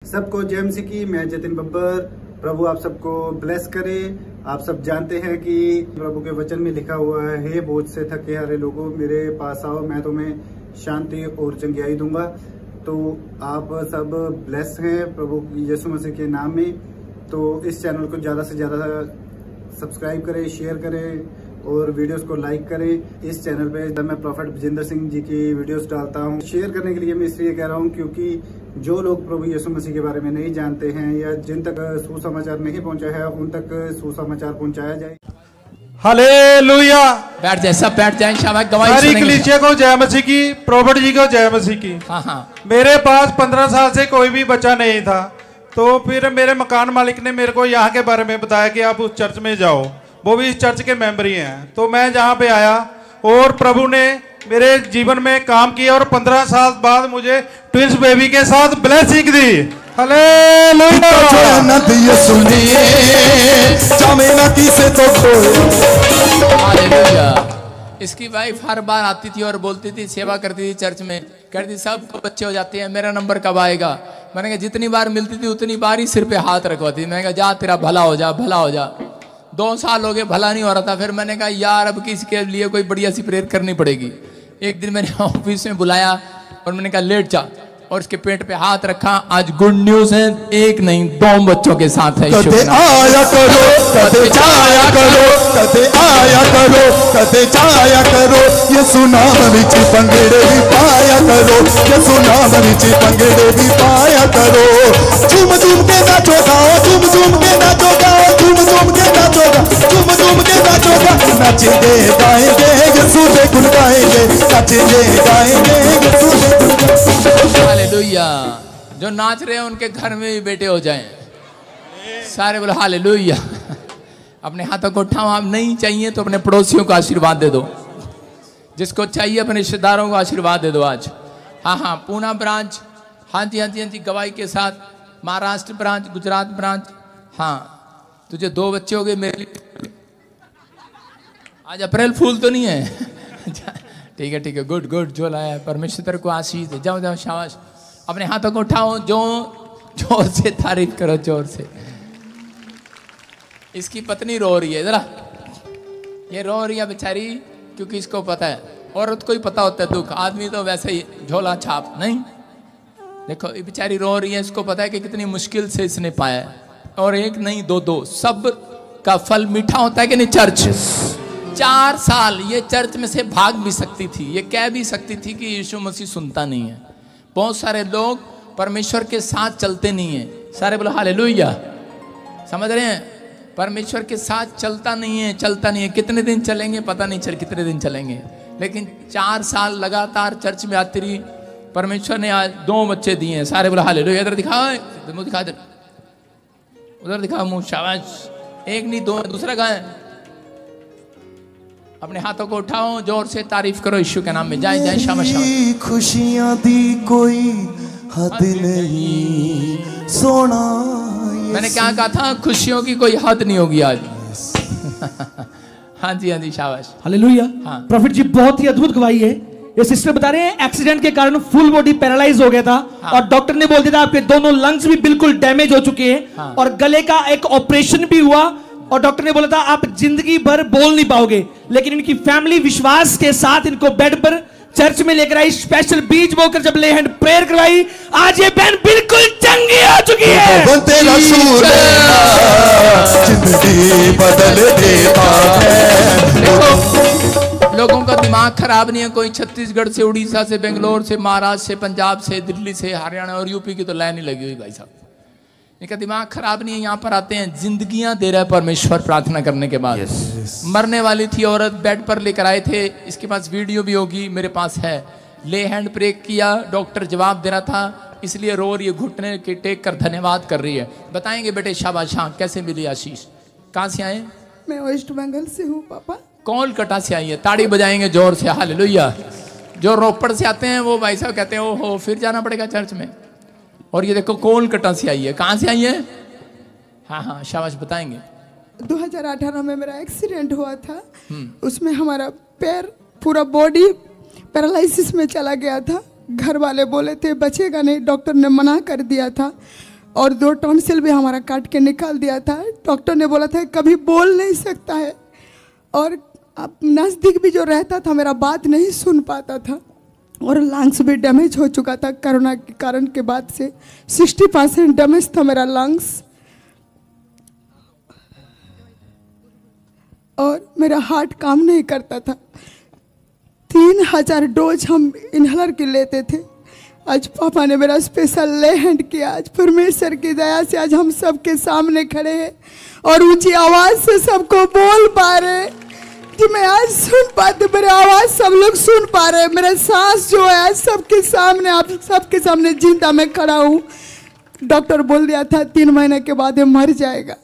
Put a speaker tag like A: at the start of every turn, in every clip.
A: सबको जय मसीह की। मैं जतिन बब्बर। प्रभु आप सबको ब्लेस करे। आप सब जानते हैं कि प्रभु के वचन में लिखा हुआ है, हे बोझ से थके हारे लोगों मेरे पास आओ, मैं तुम्हें शांति और चंगियाई दूंगा। तो आप सब ब्लेस हैं प्रभु यीशु मसीह के नाम में। तो इस चैनल को ज्यादा से ज्यादा सब्सक्राइब करें, शेयर करें और वीडियोस को लाइक करें। इस चैनल पे जब मैं प्रॉफेट विजेंद्र सिंह जी की वीडियोस डालता हूं, शेयर करने के लिए मैं इसलिए कह रहा हूं क्योंकि जो लोग प्रभु यीशु मसीह के बारे में नहीं जानते हैं या जिन तक सुसमाचार नहीं पहुंचा है, उन तक सुसमाचार पहुंचाया जाए।
B: हालेलुया।
C: बैठ जाए, सब बैठ जाए। शाबाश, गवाही
B: सारी
C: सुनेंगे।
B: कलीसिया को जय मसीह की, प्रॉफेट जी को जय मसीह की।
C: हाँ।
B: मेरे पास 15 साल से कोई भी बच्चा नहीं था, तो फिर मेरे मकान मालिक ने मेरे को यहाँ के बारे में बताया कि आप उस चर्च में जाओ, वो भी इस चर्च के मेंबर ही हैं। तो मैं जहाँ पे आया और प्रभु ने मेरे जीवन में काम किया और 15 साल बाद मुझे ट्विंस बेबी के साथ ब्लेसिंग दी। हालेलुया।
C: इसकी वाइफ हर बार आती थी और बोलती थी, सेवा करती थी चर्च में, कहती सबको बच्चे हो जाते हैं, मेरा नंबर कब आएगा। मैंने कहा जितनी बार मिलती थी उतनी बार ही सिर पे हाथ रखवाती थी। मैंने कहा जा तेरा भला हो जा, भला हो जा। 2 साल हो गए, भला नहीं हो रहा था। फिर मैंने कहा यार अब किसके लिए कोई बढ़िया सी प्रेयर करनी पड़ेगी। एक दिन मैंने ऑफिस में बुलाया और मैंने कहा लेट जा, और उसके पेट पे हाथ रखा। आज गुड न्यूज है, एक नहीं 2 बच्चों के साथ है।
D: कदे आया करो, कदे जाया करो, कदे आया करो, कदे जाया करो, ये सुनाम विच पंगड़े भी पाया करो, ये सुनाम विच पंगड़े भी पाया करो। झूम झूम के नाचो गाओ, झूम झूम के नाचो गाओ, झूम झूम के नाचो गाओ, झूम झूम के नाचो गाओ। नाचेंगे गाएंगे यीशु के गुण गाएंगे, नाचेंगे गाएंगे यीशु के गुण गाएंगे।
C: हालेलुया। जो नाच रहे हैं उनके घर में भी बेटे हो जाएं। सारे बोलो हालेलुया। अपने हाथों को उठाओ। आप नहीं चाहिए तो अपने पड़ोसियों को आशीर्वाद दे दो, जिसको चाहिए अपने रिश्तेदारों को आशीर्वाद दे दो आज। हाँ, पूना ब्रांच, हाँ जी, गवाही के साथ। Maharashtra branch, Gujarat branch. हाँ, तुझे 2 बच्चे हो गए मेरे लिए। आज अप्रैल फूल तो नहीं है। ठीक है, गुड। जो लाया है परमेश्वर को आशीष दे। जाओ शाबाश। अपने हाथों को उठाओ, जोर से तारीफ करो, जोर से। इसकी पत्नी रो रही है, जरा ये रो रही है बेचारी, क्योंकि इसको पता है, औरत को ही पता होता है दुख, आदमी तो वैसे ही झोला छाप नहीं। देखो ये बेचारी रो रही है, इसको पता है कि कितनी मुश्किल से इसने पाया है। और एक नहीं 2, सब का फल मीठा होता है कि नहीं। चर्च 4 साल ये चर्च में से भाग भी सकती थी, ये कह भी सकती थी कि यीशु मसीह सुनता नहीं है। बहुत सारे लोग परमेश्वर के साथ चलते नहीं है। सारे बोलो हालेलुया। समझ रहे हैं, परमेश्वर के साथ चलता नहीं है। कितने दिन चलेंगे पता नहीं चल, कितने दिन चलेंगे, लेकिन 4 साल लगातार चर्च में आती रही। परमेश्वर ने आज 2 बच्चे दिए हैं। सारे बोलो हालेलुया। इधर दिखा, मुंह दिखा, उधर दिखा मुंह। शाबाश। एक नहीं 2, दूसरा कहाँ है? अपने हाथों को उठाओ, जोर से तारीफ करो यीशु के नाम में। जय शाबाश।
D: खुशियां दी कोई हद नहीं सोना।
C: मैंने क्या कहा था, खुशियों की कोई हद नहीं होगी आज। हाँ जी, शाबाश।
E: हालेलुया।
C: हाँ।
E: प्रॉफिट जी बहुत ही अद्भुत गवाही है। ये सिस्टर बता रहे हैं एक्सीडेंट के कारण फुल बॉडी पैरालाइज हो गया था। हाँ। और डॉक्टर ने बोल दिया था आपके दोनों लंग्स भी बिल्कुल डैमेज हो चुके हैं। हाँ। और गले का एक ऑपरेशन भी हुआ, और डॉक्टर ने बोला था आप जिंदगी भर बोल नहीं पाओगे। लेकिन इनकी फैमिली विश्वास के साथ इनको बेड पर चर्च में लेकर आई, स्पेशल बीज बोकर जब ले हैंड प्रेयर करवाई, आज ये बहन बिल्कुल चंगी हो चुकी है।
D: जिंदगी बदल देता है।
C: लोगों का दिमाग खराब नहीं है। कोई छत्तीसगढ़ से, उड़ीसा से, बेंगलोर से, महाराष्ट्र से, पंजाब से, दिल्ली से, हरियाणा और यूपी की तो लाइन ही लगी हुई भाई साहब। इनका दिमाग खराब नहीं है। यहाँ पर आते हैं, जिंदगियां दे रहा है परमेश्वर प्रार्थना करने के बाद। मरने वाली थी औरत, बेड पर लेकर आए थे। इसके पास वीडियो भी होगी, मेरे पास है। ले हैंड प्रे किया, डॉक्टर जवाब दे रहा था, इसलिए रो रही है, घुटने के टेक कर धन्यवाद कर रही है। बताएंगे बेटे शाबाश। हाँ, कैसे मिली आशीष? कहाँ से आए?
F: मैं वेस्ट बंगाल से हूँ पापा।
C: कोलकाता से आई है। ताड़ी बजाएंगे जोर से, हालेलुया। जो रोपड़ से आते हैं वो भाई साहब कहते हैं ओहो फिर जाना पड़ेगा चर्च में। और ये देखो कोलकाता से आई है। कहाँ से आई है? हाँ, शाबाश, बताएंगे।
F: 2018 में मेरा एक्सीडेंट हुआ था। उसमें हमारा पैर पूरा बॉडी पैरालिसिस में चला गया था। घर वाले बोले थे बचेगा नहीं, डॉक्टर ने मना कर दिया था। और 2 टॉन्सिल भी हमारा काट के निकाल दिया था। डॉक्टर ने बोला था कभी बोल नहीं सकता है, और अब नज़दीक भी जो रहता था मेरा बात नहीं सुन पाता था, और लंग्स भी डैमेज हो चुका था कोरोना के कारण के बाद से। 60% डैमेज था मेरा लंग्स, और मेरा हार्ट काम नहीं करता था। 3000 डोज हम इन्हेलर के लेते थे। आज पापा ने मेरा स्पेशल ले हैंड किया। आज परमेश्वर की दया से आज हम सबके सामने खड़े हैं और ऊंची आवाज़ से सबको बोल पा रहे कि मैं आज सुन पाते, मेरी आवाज़ सब लोग सुन पा रहे। मेरा सांस जो है आज सबके सामने, आप सबके सामने जिंदा मैं खड़ा हूँ। डॉक्टर बोल दिया था 3 महीने के बाद ये मर जाएगा।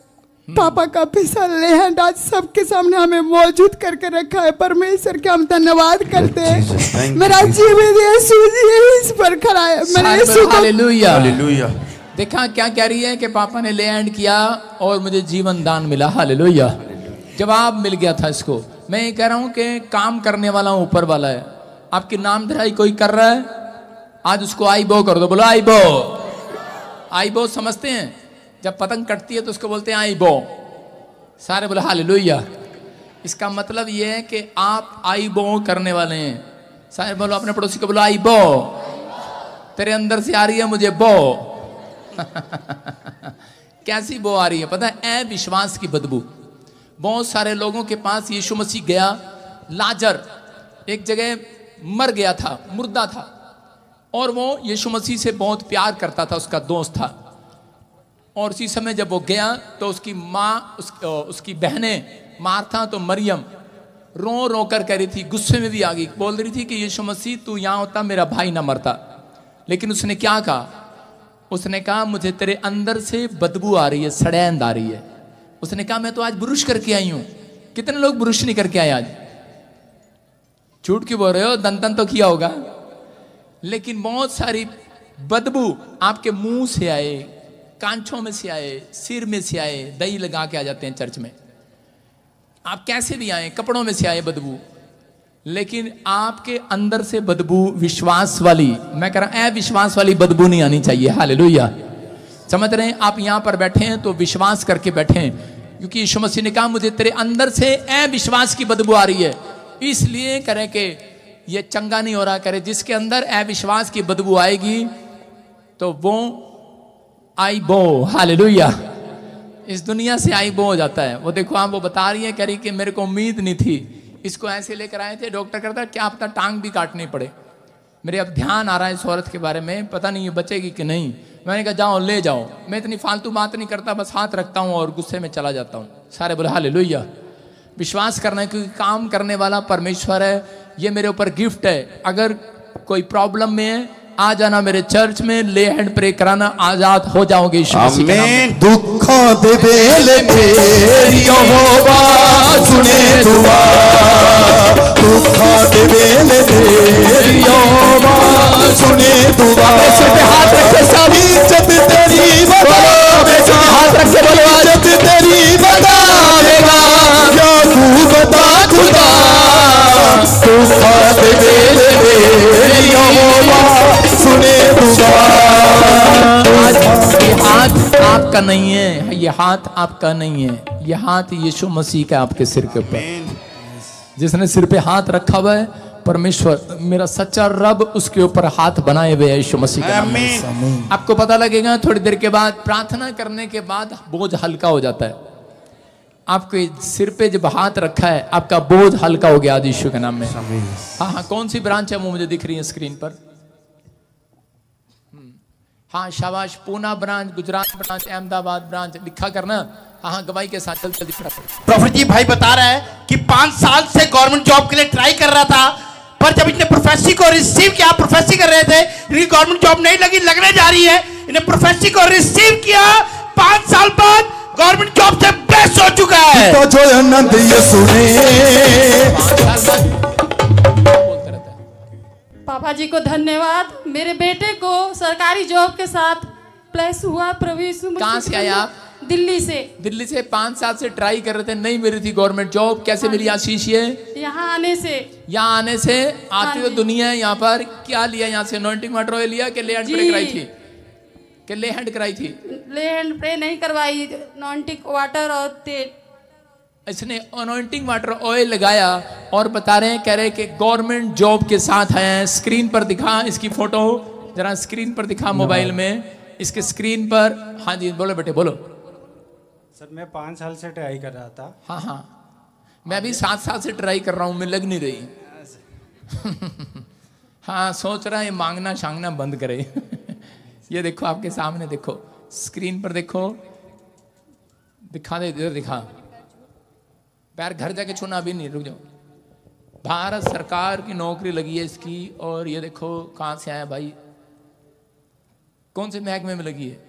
F: पापा का स्पेशल ले हैंड आज सबके सामने हमें मौजूद करके रखा है। परमेश्वर के हम धन्यवाद करते हैं। मेरा जीवित यीशु इस पर खड़ा है। मेरे यीशु को
C: हालेलुया हालेलुया। देखा क्या कह रही है कि पापा ने ले हैंड किया और मुझे जीवन दान मिला। हालेलुया, जवाब मिल गया था इसको। मैं ये कह रहा हूँ कि काम करने वाला ऊपर वाला है। आपकी नाम धराई कोई कर रहा है, आज उसको आई बो कर दो। बोलो आई बो। आई बो समझते हैं, जब पतंग कटती है तो उसको बोलते हैं आई बो। सारे बोले हालेलुया। इसका मतलब ये है कि आप आई बो करने वाले हैं। सारे बोलो अपने पड़ोसी को, बोलो आई बो। तेरे अंदर से आ रही है मुझे बो। कैसी बो आ रही है पता है? अविश्वास की बदबू। बहुत सारे लोगों के पास यीशु मसीह गया। लाजर एक जगह मर गया था, मुर्दा था, और वो यीशु मसीह से बहुत प्यार करता था, उसका दोस्त था। और उसी समय जब वो गया तो उसकी माँ, उसकी बहनें मार्था तो मरियम रो रो कर कह रही थी, गुस्से में भी आ गई, बोल रही थी कि यीशु मसीह तू यहाँ होता मेरा भाई ना मरता। लेकिन उसने क्या कहा? उसने कहा मुझे तेरे अंदर से बदबू आ रही है, सड़ैंद आ रही है। उसने कहा मैं तो आज ब्रुश करके आई हूं। कितने लोग ब्रुश नहीं करके आए आज? झूठ क्यों बोल रहे हो? दंतन तो किया होगा। लेकिन बहुत सारी बदबू आपके मुंह से आए, कांचों में से आए, सिर में से आए, दही लगा के आ जाते हैं चर्च में। आप कैसे भी आए, कपड़ों में से आए बदबू, लेकिन आपके अंदर से बदबू विश्वास वाली, मैं कह रहा हूं अविश्वास वाली बदबू नहीं आनी चाहिए। हालेलुया। समझ रहे हैं? आप यहां पर बैठे हैं तो विश्वास करके बैठे हैं, क्योंकि यीशु मसीह ने कहा मुझे तेरे अंदर से अविश्वास की बदबू आ रही है। इसलिए करें कि ये चंगा नहीं हो रहा। करे जिसके अंदर अविश्वास की बदबू आएगी तो वो आई बो, हालेलुया, इस दुनिया से आई बो हो जाता है। वो देखो आप, वो बता रही है, कह रही कि मेरे को उम्मीद नहीं थी। इसको ऐसे लेकर आए थे, डॉक्टर कहता है क्या पता टांग भी काटनी पड़े। मेरे अब ध्यान आ रहा है इस औरत के बारे में, पता नहीं ये बचेगी कि नहीं। मैंने कहा जाओ ले जाओ। मैं इतनी फालतू बात नहीं करता, बस हाथ रखता हूँ और गुस्से में चला जाता हूँ। सारे बोले हालेलुया। विश्वास करना है क्योंकि काम करने वाला परमेश्वर है। ये मेरे ऊपर गिफ्ट है। अगर कोई प्रॉब्लम में है, आ जाना मेरे चर्च में, ले हैंड प्रे कराना, आजाद हो जाओगे यीशु मसीह के नाम में।
D: दुखों दे बेले मेरी यहोवा सुने दुआ, दुखों दे बेले मेरी यहोवा सुने दुआ।
C: सिर पे हाथ रखे सब,
D: इज्जत तेरी बतावेगा,
C: हाथ रखे बोलो
D: इज्जत तेरी बतावेगा, क्या तू बता खुदा। दुखों दे बेले मेरी यहोवा सुने दुआ।
C: ये हाथ आपका नहीं है, ये हाथ आपका नहीं है, ये हाथ यीशु मसीह का आपके सिर के ऊपर। जिसने सिर पे हाथ रखा हुआ है परमेश्वर, मेरा सच्चा रब, उसके ऊपर हाथ बनाए हुए है यीशु मसीह के नाम में। आपको पता लगेगा थोड़ी देर के बाद, प्रार्थना करने के बाद बोझ हल्का हो जाता है। आपके सिर पे जब हाथ रखा है आपका बोझ हल्का हो गया आज यीशु के नाम में। हाँ हाँ, कौन सी ब्रांच है वो मुझे दिख रही है स्क्रीन पर? हाँ शाबाश, Poona branch, Gujarat branch, Ahmedabad branch, लिखा करना। हाँ गवाही के साथ जल्दी
G: प्रॉफिट जी भाई बता रहा है कि 5 साल से गवर्नमेंट जॉब के लिए ट्राई कर रहा था, पर जब इन्हें प्रोफेसी को रिसीव किया, प्रोफेसी कर रहे थे, इनकी गवर्नमेंट जॉब नहीं लगी, लगने जा रही है, इन्हें प्रोफेसी को रिसीव किया, 5 साल बाद गवर्नमेंट जॉब से बेस्ट हो चुका है।
D: तो जो आनंद ये सुने,
H: पापा जी को धन्यवाद। मेरे बेटे को सरकारी जॉब के साथ प्लेस हुआ। प्रभु यीशु मसीह।
C: कहाँ से आया आप?
H: दिल्ली से।
C: दिल्ली से 5 साल से ट्राई कर रहे थे, नहीं मिली थी गवर्नमेंट जॉब। कैसे मिली आशीष? ये
H: यहाँ आने से,
C: यहाँ आने से आती हो दुनिया है। यहाँ पर क्या लिया? यहाँ से अनॉइंटिंग वाटर ऑयल लिया कि ले हैंड प्रे कराई थी? कि ले हैंड कराई थी?
H: ले हैंड प्रे नहीं करवाई, नॉनटिक वाटर और तेल।
C: इसने अनॉइंटिंग वाटर ऑयल लगाया और बता रहे हैं, कह रहे कि गवर्नमेंट जॉब के साथ हैं। स्क्रीन पर दिखा इसकी फोटो, जरा स्क्रीन पर दिखा मोबाइल में, इसके स्क्रीन पर। हाँ जी बोलो बेटे बोलो।
I: सर मैं 5 साल से ट्राई कर रहा था।
C: हाँ हाँ मैं भी 7 साल से ट्राई कर रहा हूँ, मैं लग नहीं रही। हाँ सोच रहा है मांगना शांगना बंद करे। ये देखो आपके सामने, देखो स्क्रीन पर देखो, दिखा दे इधर दिखा। पैर घर जाके छूना अभी नहीं, रुक जाओ। भारत सरकार की नौकरी लगी है इसकी। और ये देखो कहाँ से आया भाई, कौन से महकमे में लगी है?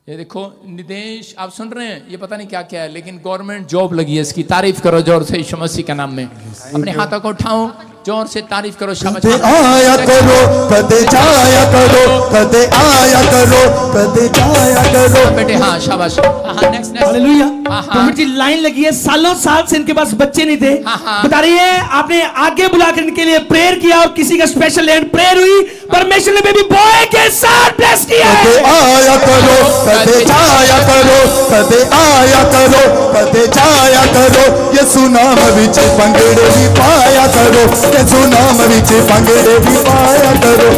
C: ये देखो निदेश, आप सुन रहे हैं, ये पता नहीं क्या क्या है, लेकिन गवर्नमेंट जॉब लगी है इसकी। तारीफ करो जोर से यीशु मसीह के नाम में। अपने हाथों को उठाओ, जोर से तारीफ करो। शाबाश।
D: आया करो कदे जाया करो, कदे आया करो कदे जाया करो
C: बेटे। हाँ शाबाश। हाँ नेक्स्ट
E: हालेलुया। प्रॉफिट जी लाइन लगी है, सालों साल से इनके पास बच्चे नहीं थे। बता रही है आपने आगे बुलाकर इनके लिए प्रेयर किया और किसी का स्पेशल हैंड प्रेयर हुई, परमेश्वर ने बेबी बॉय के साथ ब्लेस किया है।
D: कदे आया करो कदे जाया करो, कदे आया करो कदे जाया करो। यीशु नाम विच पंगड़े भी पाया करो, यीशु नाम विच पंगड़े भी पाया करो।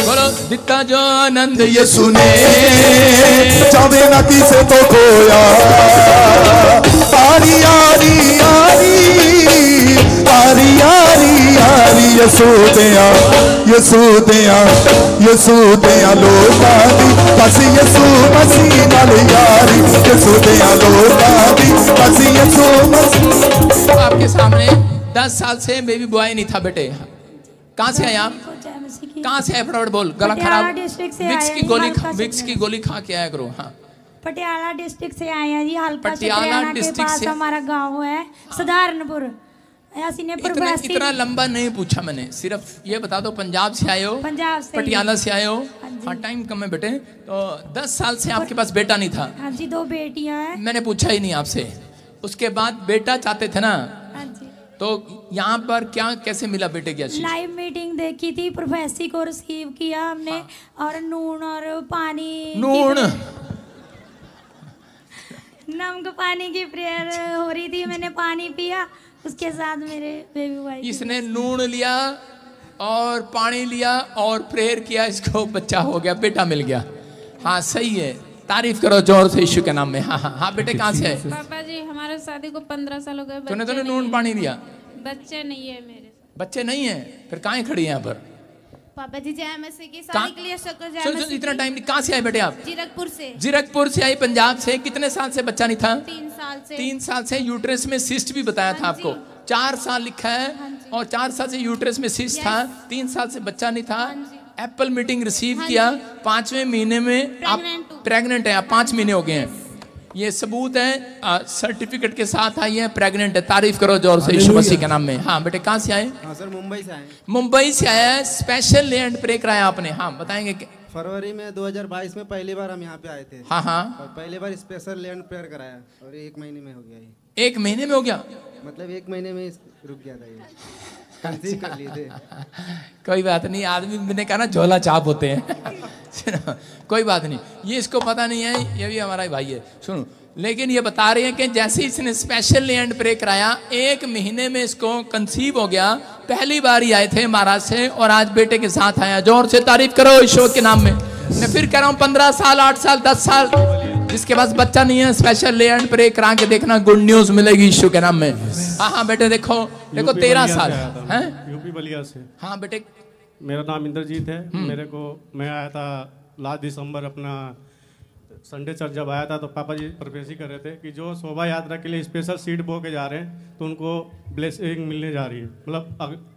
C: बोलो दिता जो आनंद
D: यीशु ने जावे ना किसे तो खोया। आरी आरी आरी आरी आरी आरी यीशु दिया यीशु दिया यीशु दिया लोकां दी बस यीशु मसीह नाल यारी। यीशु दिया लोकां दी बस यीशु मसीह।
C: आपके सामने 10 साल से बेबी बॉय नहीं था बेटे। कहाँ से आए आप? कहाँ से आए? फटाफट बोल, गला खराब। विक्स की गोली खा के आया करो। हाँ
J: पटियाला डिस्ट्रिक्ट से आए हैं जी, हल्का
C: पटियाला डिस्ट्रिक्ट से
J: हमारा गांव है सधारनपुर।
C: इतना लंबा नहीं पूछा मैंने, सिर्फ ये बता दो पंजाब से आए हो?
J: पंजाब से।
C: पटियाला से आए हो? हाँ टाइम कम है बेटे। तो 10 साल से आपके पास बेटा नहीं था?
J: हाँ जी 2 बेटियां हैं।
C: मैंने पूछा ही नहीं आपसे। उसके बाद बेटा चाहते थे ना?
J: हाँ जी।
C: तो यहाँ पर क्या कैसे मिला बेटे की?
J: लाइव मीटिंग देखी थी, प्रोफेसी को रिसीव किया हमने। हाँ। और नून और पानी,
C: नून
J: नमक पानी की प्रेयर हो रही थी, मैंने पानी पिया, उसके साथ मेरे बेबी बॉय।
C: इसने नून लिया और पानी लिया और प्रेयर किया, इसको बच्चा हो गया, बेटा मिल गया। हाँ सही है, तारीफ करो जोर से यीशु के नाम में। हाँ हाँ हाँ बेटे कहाँ से है?
H: पापा जी हमारे शादी को 15 साल हो गए।
C: तूने नून पानी लिया?
H: बच्चे नहीं है मेरे।
C: बच्चे नहीं है? फिर कहाँ खड़ी है यहाँ पर?
H: पापा जी जय मसीह की शादी के लिए
C: सुन इतना टाइम कहाँ से आए बेटे आप?
H: जीरकपुर से।
C: जीरकपुर से आई, पंजाब से। कितने साल से बच्चा नहीं था?
H: 3 साल से।
C: 3 साल से यूट्रस में सिस्ट भी बताया था आपको। 4 साल लिखा है और 4 साल से यूट्रस में सिस्ट था, 3 साल से बच्चा नहीं था। एप्पल मीटिंग रिसीव किया, 5वें महीने में आप प्रेग्नेंट हैं। आप 5 महीने हो गए हैं, ये सबूत है, सर्टिफिकेट के साथ आई है, प्रेग्नेंट है। तारीफ करो जोर से यीशु मसीह के नाम में। हाँ बेटे कहाँ से आए?
K: हाँ सर मुंबई से आए।
C: मुंबई से आया है, स्पेशल लैंड प्रे कराया आपने। हाँ बताएंगे।
K: फरवरी में 2022 में पहली बार हम यहाँ पे आए थे।
C: हाँ हाँ।
K: और पहली बार स्पेशल लैंड प्रेयर कराया और 1 महीने में हो गया ये।
C: 1 महीने में हो गया?
K: मतलब 1 महीने में रुक गया था ये, कंसीव कर लिए थे।
C: कोई बात नहीं, आदमी मैंने कहा ना झोला चाप होते हैं। कोई बात नहीं, ये इसको पता नहीं है, ये भी हमारा भाई है। सुनो, लेकिन ये बता रहे हैं कि जैसे इसने स्पेशल लैंड प्रे कराया, 1 महीने में इसको कंसीव हो गया। पहली बार ही आए थे महाराज से और आज बेटे के साथ आया। जोर से तारीफ करो ईश्वर के नाम में। मैं फिर कह रहा हूँ 15 साल 8 साल 10 साल जिसके पास बच्चा नहीं है, स्पेशल लैंड प्रे करा के देखना, गुड न्यूज मिलेगी ईश्वर के नाम में। हाँ हाँ बेटे देखो 13 साल है
L: यूपी बलिया से।
C: हाँ बेटे
L: मेरा नाम इंद्रजीत है। मैं आया था लास्ट दिसंबर, अपना संडे चर्च जब आया था तो पापा जी प्रोफेसी कर रहे थे कि जो शोभा यात्रा के लिए स्पेशल सीट बो के जा रहे हैं तो उनको ब्लेसिंग मिलने जा रही है। मतलब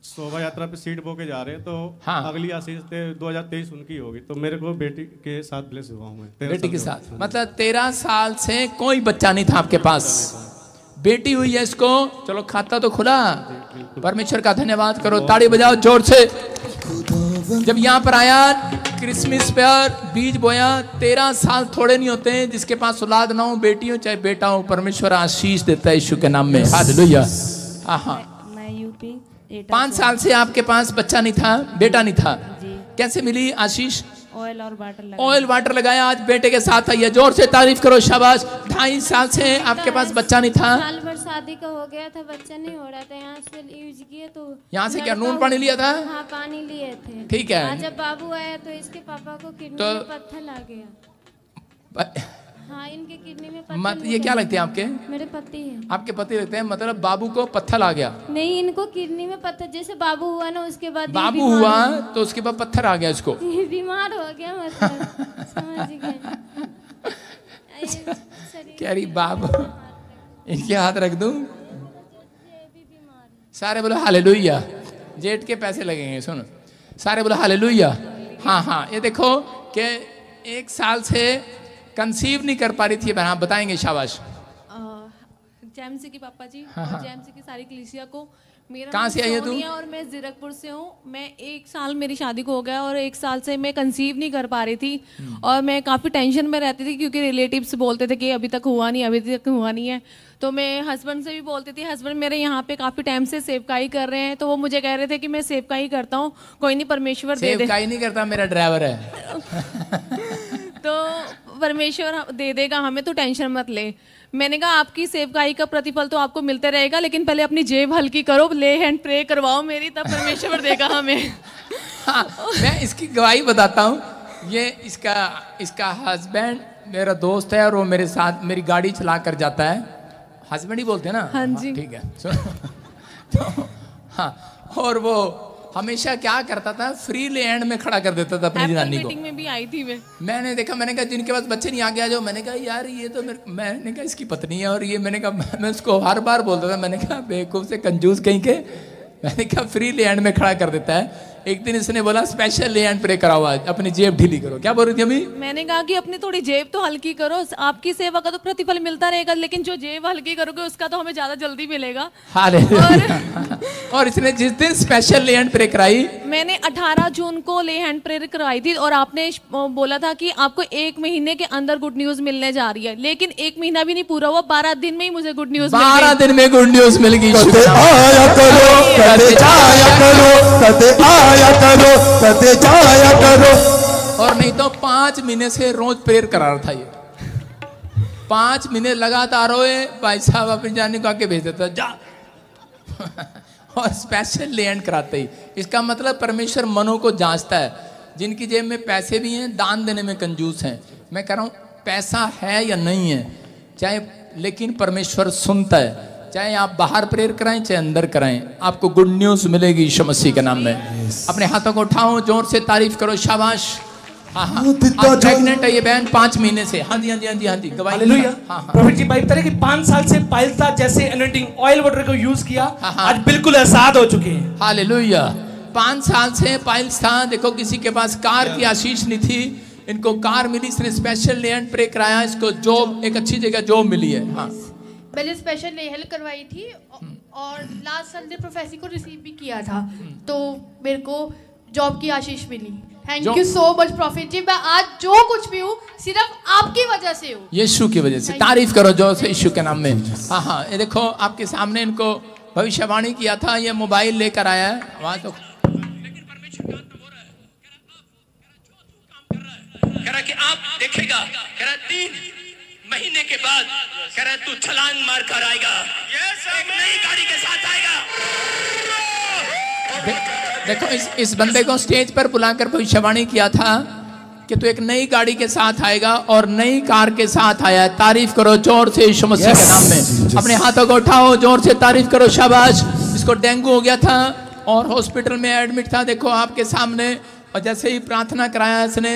L: शोभा यात्रा पे सीट बो के जा रहे हैं तो हाँ। अगली आशीष 2023 उनकी होगी। तो मेरे को बेटी के साथ ब्लेस हुआ हूँ मैं।
C: बेटी के साथ मतलब 13 साल से कोई बच्चा नहीं था आपके पास, बेटी हुई है इसको। चलो खाता तो खुला, परमेश्वर का धन्यवाद करो, ताड़ी बजाओ जोर से। जब यहाँ पर आया क्रिसमस पर बीज बोया, 13 साल थोड़े नहीं होते हैं जिसके पास औलाद ना हो, बेटी हो चाहे बेटा हो, परमेश्वर आशीष देता है यीशु के नाम में। हालेलुया। हाँ हाँ।
J: मैं यूपी
C: 5 साल से आपके पास बच्चा नहीं था, बेटा नहीं था। कैसे मिली आशीष?
M: ऑयल और वाटर लगाया।
C: ऑयल वाटर लगाया, आज बेटे के साथ आई है, जोर से तारीफ करो, शाबाश। 2.5 साल से आपके पास बच्चा नहीं था?
M: साल भर शादी का हो गया था, बच्चा नहीं हो रहा था, यहाँ से यूज किए तो
C: यहाँ से क्या नून पानी लिया था?
M: हाँ पानी लिए थे।
C: ठीक है।
M: जब बाबू आया तो इसके पापा को किडनी में पत्थर आ गया। हाँ इनके किडनी में पत्थर।
C: ये क्या लगते हैं आपके?
M: मेरे पति हैं। आपके
C: पति लगते हैं, मतलब बाबू को पत्थर आ गया?
M: नहीं, इनको किडनी में पत्थर, जैसे बाबू हुआ ना उसके बाद
C: बाबू हुआ तो उसके बाद पत्थर आ गया इसको।
M: बीमार हो गया मतलब समझ गए।
C: कह रही बाबू इनके हाथ रख दूं? सारे बोलो हालेलुया। जेठ के पैसे लगेंगे, सुनो सारे बोलो हालेलुया। हाँ हाँ, ये देखो कि 1 साल से कंसीव नहीं कर पा रही थी, हाँ बताएंगे, शाबाश।
N: जेएमसी की पापा जी,
C: हाँ, हाँ।
N: जेएमसी की सारी कलीसिया को। मेरा
C: कहाँ से आई है तू?
N: और मैं जीरकपुर से हूँ। मैं 1 साल मेरी शादी को हो गया और 1 साल से मैं कंसीव नहीं कर पा रही थी और मैं काफ़ी टेंशन में रहती थी क्योंकि रिलेटिव्स बोलते थे कि अभी तक हुआ नहीं, अभी तक हुआ नहीं है। तो मैं हस्बैंड से भी बोलती थी, हस्बैंड मेरे यहाँ पे काफ़ी टाइम से सेवकाई कर रहे हैं, तो वो मुझे कह रहे थे कि मैं सेवकाई करता हूँ, कोई नहीं परमेश्वर दे दे।
C: सेवकाई नहीं करता, मेरा ड्राइवर है।
N: तो परमेश्वर दे देगा हमें, तो टेंशन मत ले। मैंने कहा आपकी सेवकाई का प्रतिफल तो आपको मिलते रहेगा, लेकिन पहले अपनी जेब हल्की करो, ले हैंड प्रे करवाओ मेरी, तब परमेश्वर देगा हमें।
C: हाँ, मैं इसकी गवाही बताता हूँ। ये इसका हस्बैंड मेरा दोस्त है और वो मेरे साथ मेरी गाड़ी चला कर जाता है। हस्बैंड ही बोलते हैं ना?
N: हाँ जी।
C: ठीक है। तो हाँ, और वो हमेशा क्या करता था, फ्री लैंड में खड़ा कर देता था अपनी जनानी को।
N: मीटिंग में भी आई थी
C: मैंने देखा, मैंने कहा जिनके पास बच्चे नहीं आ गया जो, मैंने कहा यार ये तो मैंने कहा इसकी पत्नी है और ये, मैंने कहा मैं उसको हर बार बोलता था, मैंने कहा बेवकूफ से कंजूस कहीं के, मैंने कहा फ्री लैंड में खड़ा कर देता है। एक दिन इसने बोला स्पेशल लैंड प्रे कराओ, आज अपनी जेब ढीली करो। क्या बोल रही थी अभी?
N: मैंने कहा कि अपनी थोड़ी जेब तो हल्की करो, आपकी सेवा का तो प्रतिफल मिलता रहेगा, लेकिन जो जेब हल्की करोगे उसका तो हमें ज्यादा जल्दी मिलेगा।
C: और इसने जिस दिन स्पेशल ले हैंड प्रे कराई,
N: मैंने 18 जून को ले हैंड प्रे कराई थी और आपने बोला था कि आपको 1 महीने के अंदर गुड न्यूज मिलने जा रही है, लेकिन 1 महीना भी नहीं पूरा हुआ, 12 दिन में ही मुझे गुड न्यूज
C: 12 दिन में गुड न्यूज मिल गई। और नहीं तो 5 महीने से रोज प्रेयर करा रहा था ये। 5 महीने लगातार रोए, भाई साहब अपनी जाने को आके भेज देता जा। और स्पेशल लैंड कराते ही। इसका मतलब परमेश्वर मनों को जांचता है। जिनकी जेब में पैसे भी हैं, दान देने में कंजूस हैं। मैं कह रहा हूँ पैसा है या नहीं है, चाहे, लेकिन परमेश्वर सुनता है। चाहे आप बाहर प्रेयर कराएं चाहे अंदर कराएं, आपको गुड न्यूज मिलेगी यीशु मसीह के नाम में। अपने हाथों को उठाओ, जोर से तारीफ करो, शाबाश। हाँ, प्रेग्नेंट है ये बहन 5 महीने से। हाँ जी, हाँ जी, हाँ जी, हाँ जी, गवाही।
E: हालेलुया। प्रॉफिट जी बाइक तरह कि 5 साल से पाइल था, जैसे एनोइंटिंग ऑयल वाटर को यूज किया, आज बिल्कुल आजाद हो चुके हैं।
C: हालेलुया। 5 साल से पाइल्स था। देखो किसी के पास कार की आशीष नहीं थी, इनको कार मिली, इसने स्पेशल लैंड प्रे कराया, इसको जॉब, एक अच्छी जगह जॉब मिली है। हाँ,
O: पहले स्पेशल लेहल करवाई थी और लास्ट संडे प्रोफेसी को रिसीव भी किया था, तो मेरे को जॉब की आशीष मिली। Thank you so much prophet ji. मैं आज जो कुछ भी हूँ सिर्फ आपकी वजह से हूँ,
C: यीशु की वजह से। तारीफ करो जो से यीशु के नाम में। हाँ हाँ, ये देखो आपके सामने इनको भविष्यवाणी किया था, ये मोबाइल लेकर आया है वहाँ तो
G: कह रहा कि आप देखेगा, कह रहा 3 महीने के बाद, कह रहा तू छलांग मार कर आएगा, एक नई गाड़ी के साथ आएगा।
C: देखो इस बंदे को स्टेज पर बुलाकर भविष्यवाणी किया था कि तू एक नई गाड़ी के साथ आएगा और नई कार के साथ आया है। तारीफ करो जोर से यीशु मसीह के नाम में। अपने हाथों को उठाओ, जोर से तारीफ करो, शाबाश। इसको डेंगू हो गया था और हॉस्पिटल में एडमिट था, देखो आपके सामने। और जैसे ही प्रार्थना कराया इसने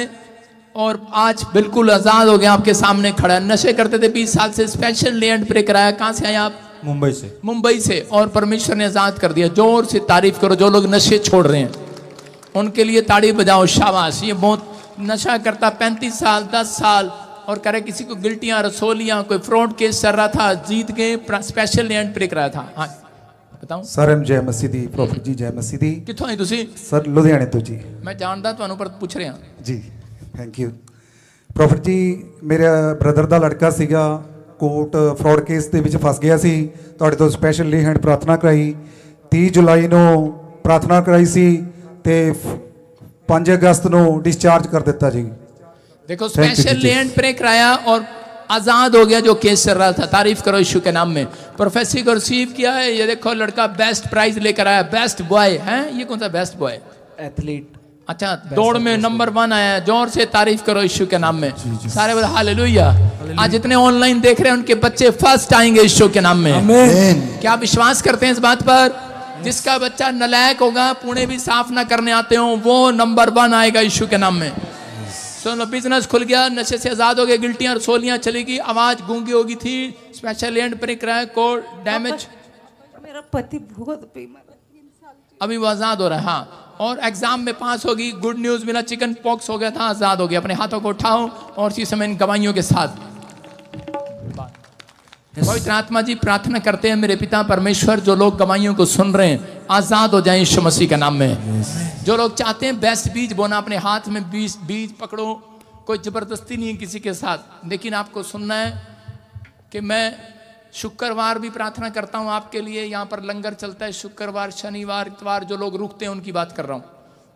C: और आज बिल्कुल आजाद हो गया, आपके सामने खड़ा है। नशे करते थे 20 साल से, स्पेशल लैंड प्रे कराया। कहाँ से आए आप?
P: मुंबई से।
C: मुंबई से। और परमेश्वर ने आजाद कर दिया। जोर से तारीफ करो। जो लोग नशे छोड़ रहे हैं उनके लिए ताड़ी बजाओ, शाबाश। ये बहुत नशा करता 35 साल 10 साल और करे किसी को गिल्टियां, रसोलियां, कोई फ्रॉड केस चल रहा था, जीत गए, स्पेशल लैंड प्रे कराया था। हाँ बताऊं
P: सर, जय मसीह दी। प्रॉफिट जी जय मसीह दी।
C: कितों है तुसी?
P: सर लुधियाने तो जी।
C: मैं जानता ਤੁਹਾਨੂੰ पर पूछ रहे हैं
P: जी। थैंक यू प्रॉफिट जी। मेरे ब्रदर ਦਾ ਲੜਕਾ ਸੀਗਾ, ਕੋਰਟ ਫਰਾਡ ਕੇਸ ਦੇ ਵਿੱਚ ਫਸ ਗਿਆ ਸੀ। ਤੁਹਾਡੇ ਤੋਂ ਸਪੈਸ਼ਲ ਲੀ ਹੈਂਡ ਪ੍ਰਾਰਥਨਾ ਕਰਾਈ। 30 ਜੁਲਾਈ ਨੂੰ ਪ੍ਰਾਰਥਨਾ ਕਰਾਈ ਸੀ ਤੇ 5 अगस्त ਨੂੰ डिस्चार्ज कर ਦਿੱਤਾ जी।
C: देखो स्पेशल लैंड प्रे कराया और आजाद हो गया जो केस चल रहा था। तारीफ करो यीशु के नाम में। प्रोफेसी को रिसीव किया है। ये देखो लड़का बेस्ट प्राइज लेकर आया, बेस्ट बॉय है। ये कौन सा बेस्ट बॉय?
K: एथलीट।
C: अच्छा, दौड़ में नंबर 1 आया। जोर से तारीफ करो यीशु के नाम में। सारे बोले हालेलुया। आज जितने ऑनलाइन देख रहे हैं उनके बच्चे फर्स्ट आएंगे यीशु के नाम में। क्या आप विश्वास करते हैं इस बात पर? जिसका बच्चा नलायक होगा, पुणे भी साफ ना करने आते हो, वो नंबर 1 आएगा यीशु के नाम में। सुनो, बिजनेस खुल गया, नशे से आजाद हो गए, गिल्टियां रसोलियां चलेगी, आवाज गूंगी होगी थी। स्पेशल लैंड पर किराया को डैमेज।
Q: मेरा पति बहुत बीमार,
C: अभी वो आजाद हो रहा है। हाँ, और एग्जाम में पास होगी। गुड न्यूज मिला, चिकन पॉक्स हो गया था, आजाद हो गया। अपने हाथों को उठाओ और इसी समय इन गवाहियों के साथ पवित्र आत्मा जी प्रार्थना करते हैं मेरे पिता परमेश्वर, जो लोग गवाहियों को सुन रहे हैं आजाद हो जाएं यीशु मसीह के नाम में। जो लोग चाहते हैं बेस्ट बीज बोना, अपने हाथ में बीज पकड़ो। कोई जबरदस्ती नहीं है किसी के साथ, लेकिन आपको सुनना है कि मैं शुक्रवार भी प्रार्थना करता हूं आपके लिए। यहाँ पर लंगर चलता है शुक्रवार, शनिवार, इतवार। जो लोग रुकते हैं उनकी बात कर रहा हूँ।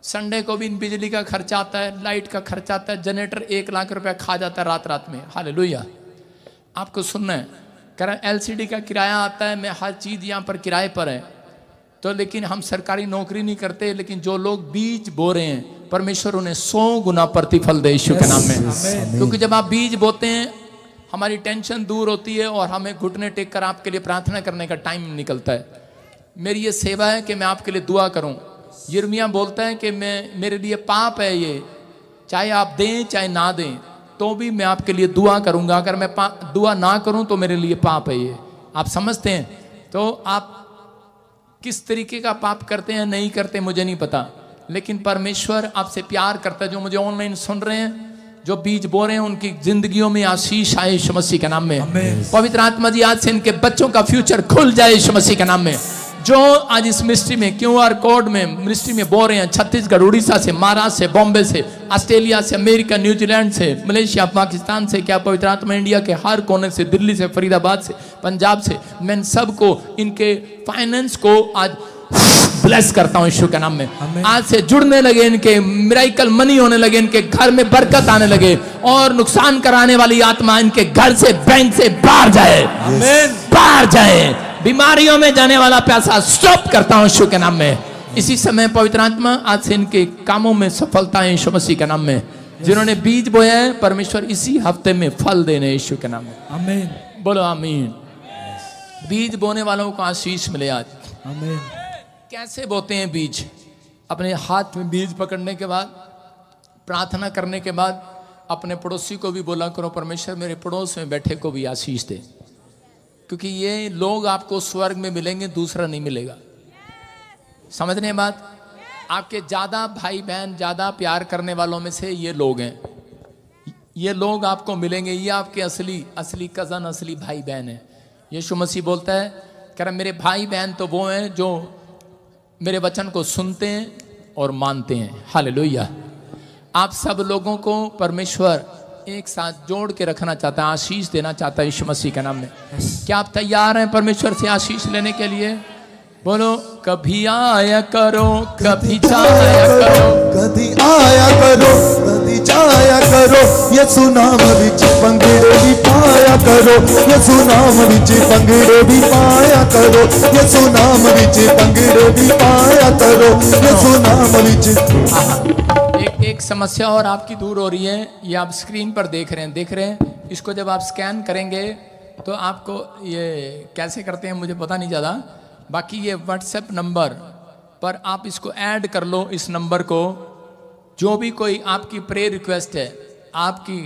C: संडे को भी बिजली का खर्चा आता है, लाइट का खर्चा आता है, जनरेटर 1 लाख रुपया खा जाता है रात में। हालेलुया। आपको सुनना है, LCD का किराया आता है, मैं हर चीज़ यहाँ पर किराए पर है। तो लेकिन हम सरकारी नौकरी नहीं करते, लेकिन जो लोग बीज बो रहे हैं परमेश्वर उन्हें 100 गुना प्रतिफल दे यीशु के नाम में। क्योंकि जब आप बीज बोते हैं हमारी टेंशन दूर होती है और हमें घुटने टेक कर आपके लिए प्रार्थना करने का टाइम निकलता है। मेरी ये सेवा है कि मैं आपके लिए दुआ करूं। यिर्मयाह बोलता है कि मेरे लिए पाप है ये, चाहे आप दें चाहे ना दें तो भी मैं आपके लिए दुआ करूंगा। अगर मैं दुआ ना करूं तो मेरे लिए पाप है ये। आप समझते हैं? तो आप किस तरीके का पाप करते हैं नहीं करते मुझे नहीं पता, लेकिन परमेश्वर आपसे प्यार करता है। जो मुझे ऑनलाइन सुन रहे हैं, जो बीज बो रहे हैं, उनकी जिंदगियों में आशीष आए यीशु मसीह के नाम में। पवित्र आत्मा जी आज से इनके बच्चों का फ्यूचर खुल जाए यीशु मसीह के नाम में। जो आज इस मिनिस्ट्री में QR कोड में मिनिस्ट्री में बो रहे हैं, छत्तीसगढ़, उड़ीसा से, महाराष्ट्र से, बॉम्बे से, ऑस्ट्रेलिया से, अमेरिका, न्यूजीलैंड से, मलेशिया, पाकिस्तान से, क्या पवित्र आत्मा इंडिया के हर कोने से, दिल्ली से, फरीदाबाद से, पंजाब से, मैं सबको इनके फाइनेंस को आज ब्लेस करता हूं यीशु के नाम में। आज से जुड़ने लगे, इनके मिरेकल मनी होने लगे, इनके घर में बरकत आने लगे और नुकसान कराने वाली आत्मा इनके घर से, बैंक से बाहर जाए, बाहर जाए। बीमारियों में जाने वाला पैसा स्टॉप करता हूं यीशु के नाम में। इसी समय पवित्र आत्मा आज से इनके कामों में सफलता है यीशु मसीह के नाम में। जिन्होंने बीज बोया है परमेश्वर इसी हफ्ते में फल देने यीशु के नाम में। आमीन। बोलो आमीन। बीज बोने वालों को आशीष मिले आज। आमीन। कैसे बोते हैं बीज? अपने हाथ में बीज पकड़ने के बाद, प्रार्थना करने के बाद अपने पड़ोसी को भी बोला करो परमेश्वर मेरे पड़ोस में बैठे को भी आशीष दे, क्योंकि ये लोग आपको स्वर्ग में मिलेंगे, दूसरा नहीं मिलेगा। समझ रहे हैं बात? आपके ज्यादा भाई बहन, ज्यादा प्यार करने वालों में से ये लोग हैं। ये लोग आपको मिलेंगे, ये आपके असली कजन, असली भाई बहन है। यीशु मसीह बोलता है, कह रहा मेरे भाई बहन तो वो हैं जो मेरे वचन को सुनते हैं और मानते हैं। हालेलुया। आप सब लोगों को परमेश्वर एक साथ जोड़ के रखना चाहता है, आशीष देना चाहता है यीशु मसीह के नाम में। क्या आप तैयार हैं परमेश्वर से आशीष लेने के लिए? बोलो कभी आया करो, कभी जाया करो,
D: कभी आया करो, कभी जाया करो, यसु नाम विच पंगड़े भी पाया करो, यसु नाम विच पंगड़े भी पाया करो, यसु नाम विच पंगड़े भी पाया करो, यसु नाम विच।
C: एक समस्या और आपकी दूर हो रही है, ये आप स्क्रीन पर देख रहे हैं। इसको जब आप स्कैन करेंगे तो आपको ये कैसे करते हैं मुझे पता नहीं ज़्यादा, बाकी ये व्हाट्सएप नंबर पर आप इसको ऐड कर लो। इस नंबर को, जो भी कोई आपकी प्रेयर रिक्वेस्ट है, आपकी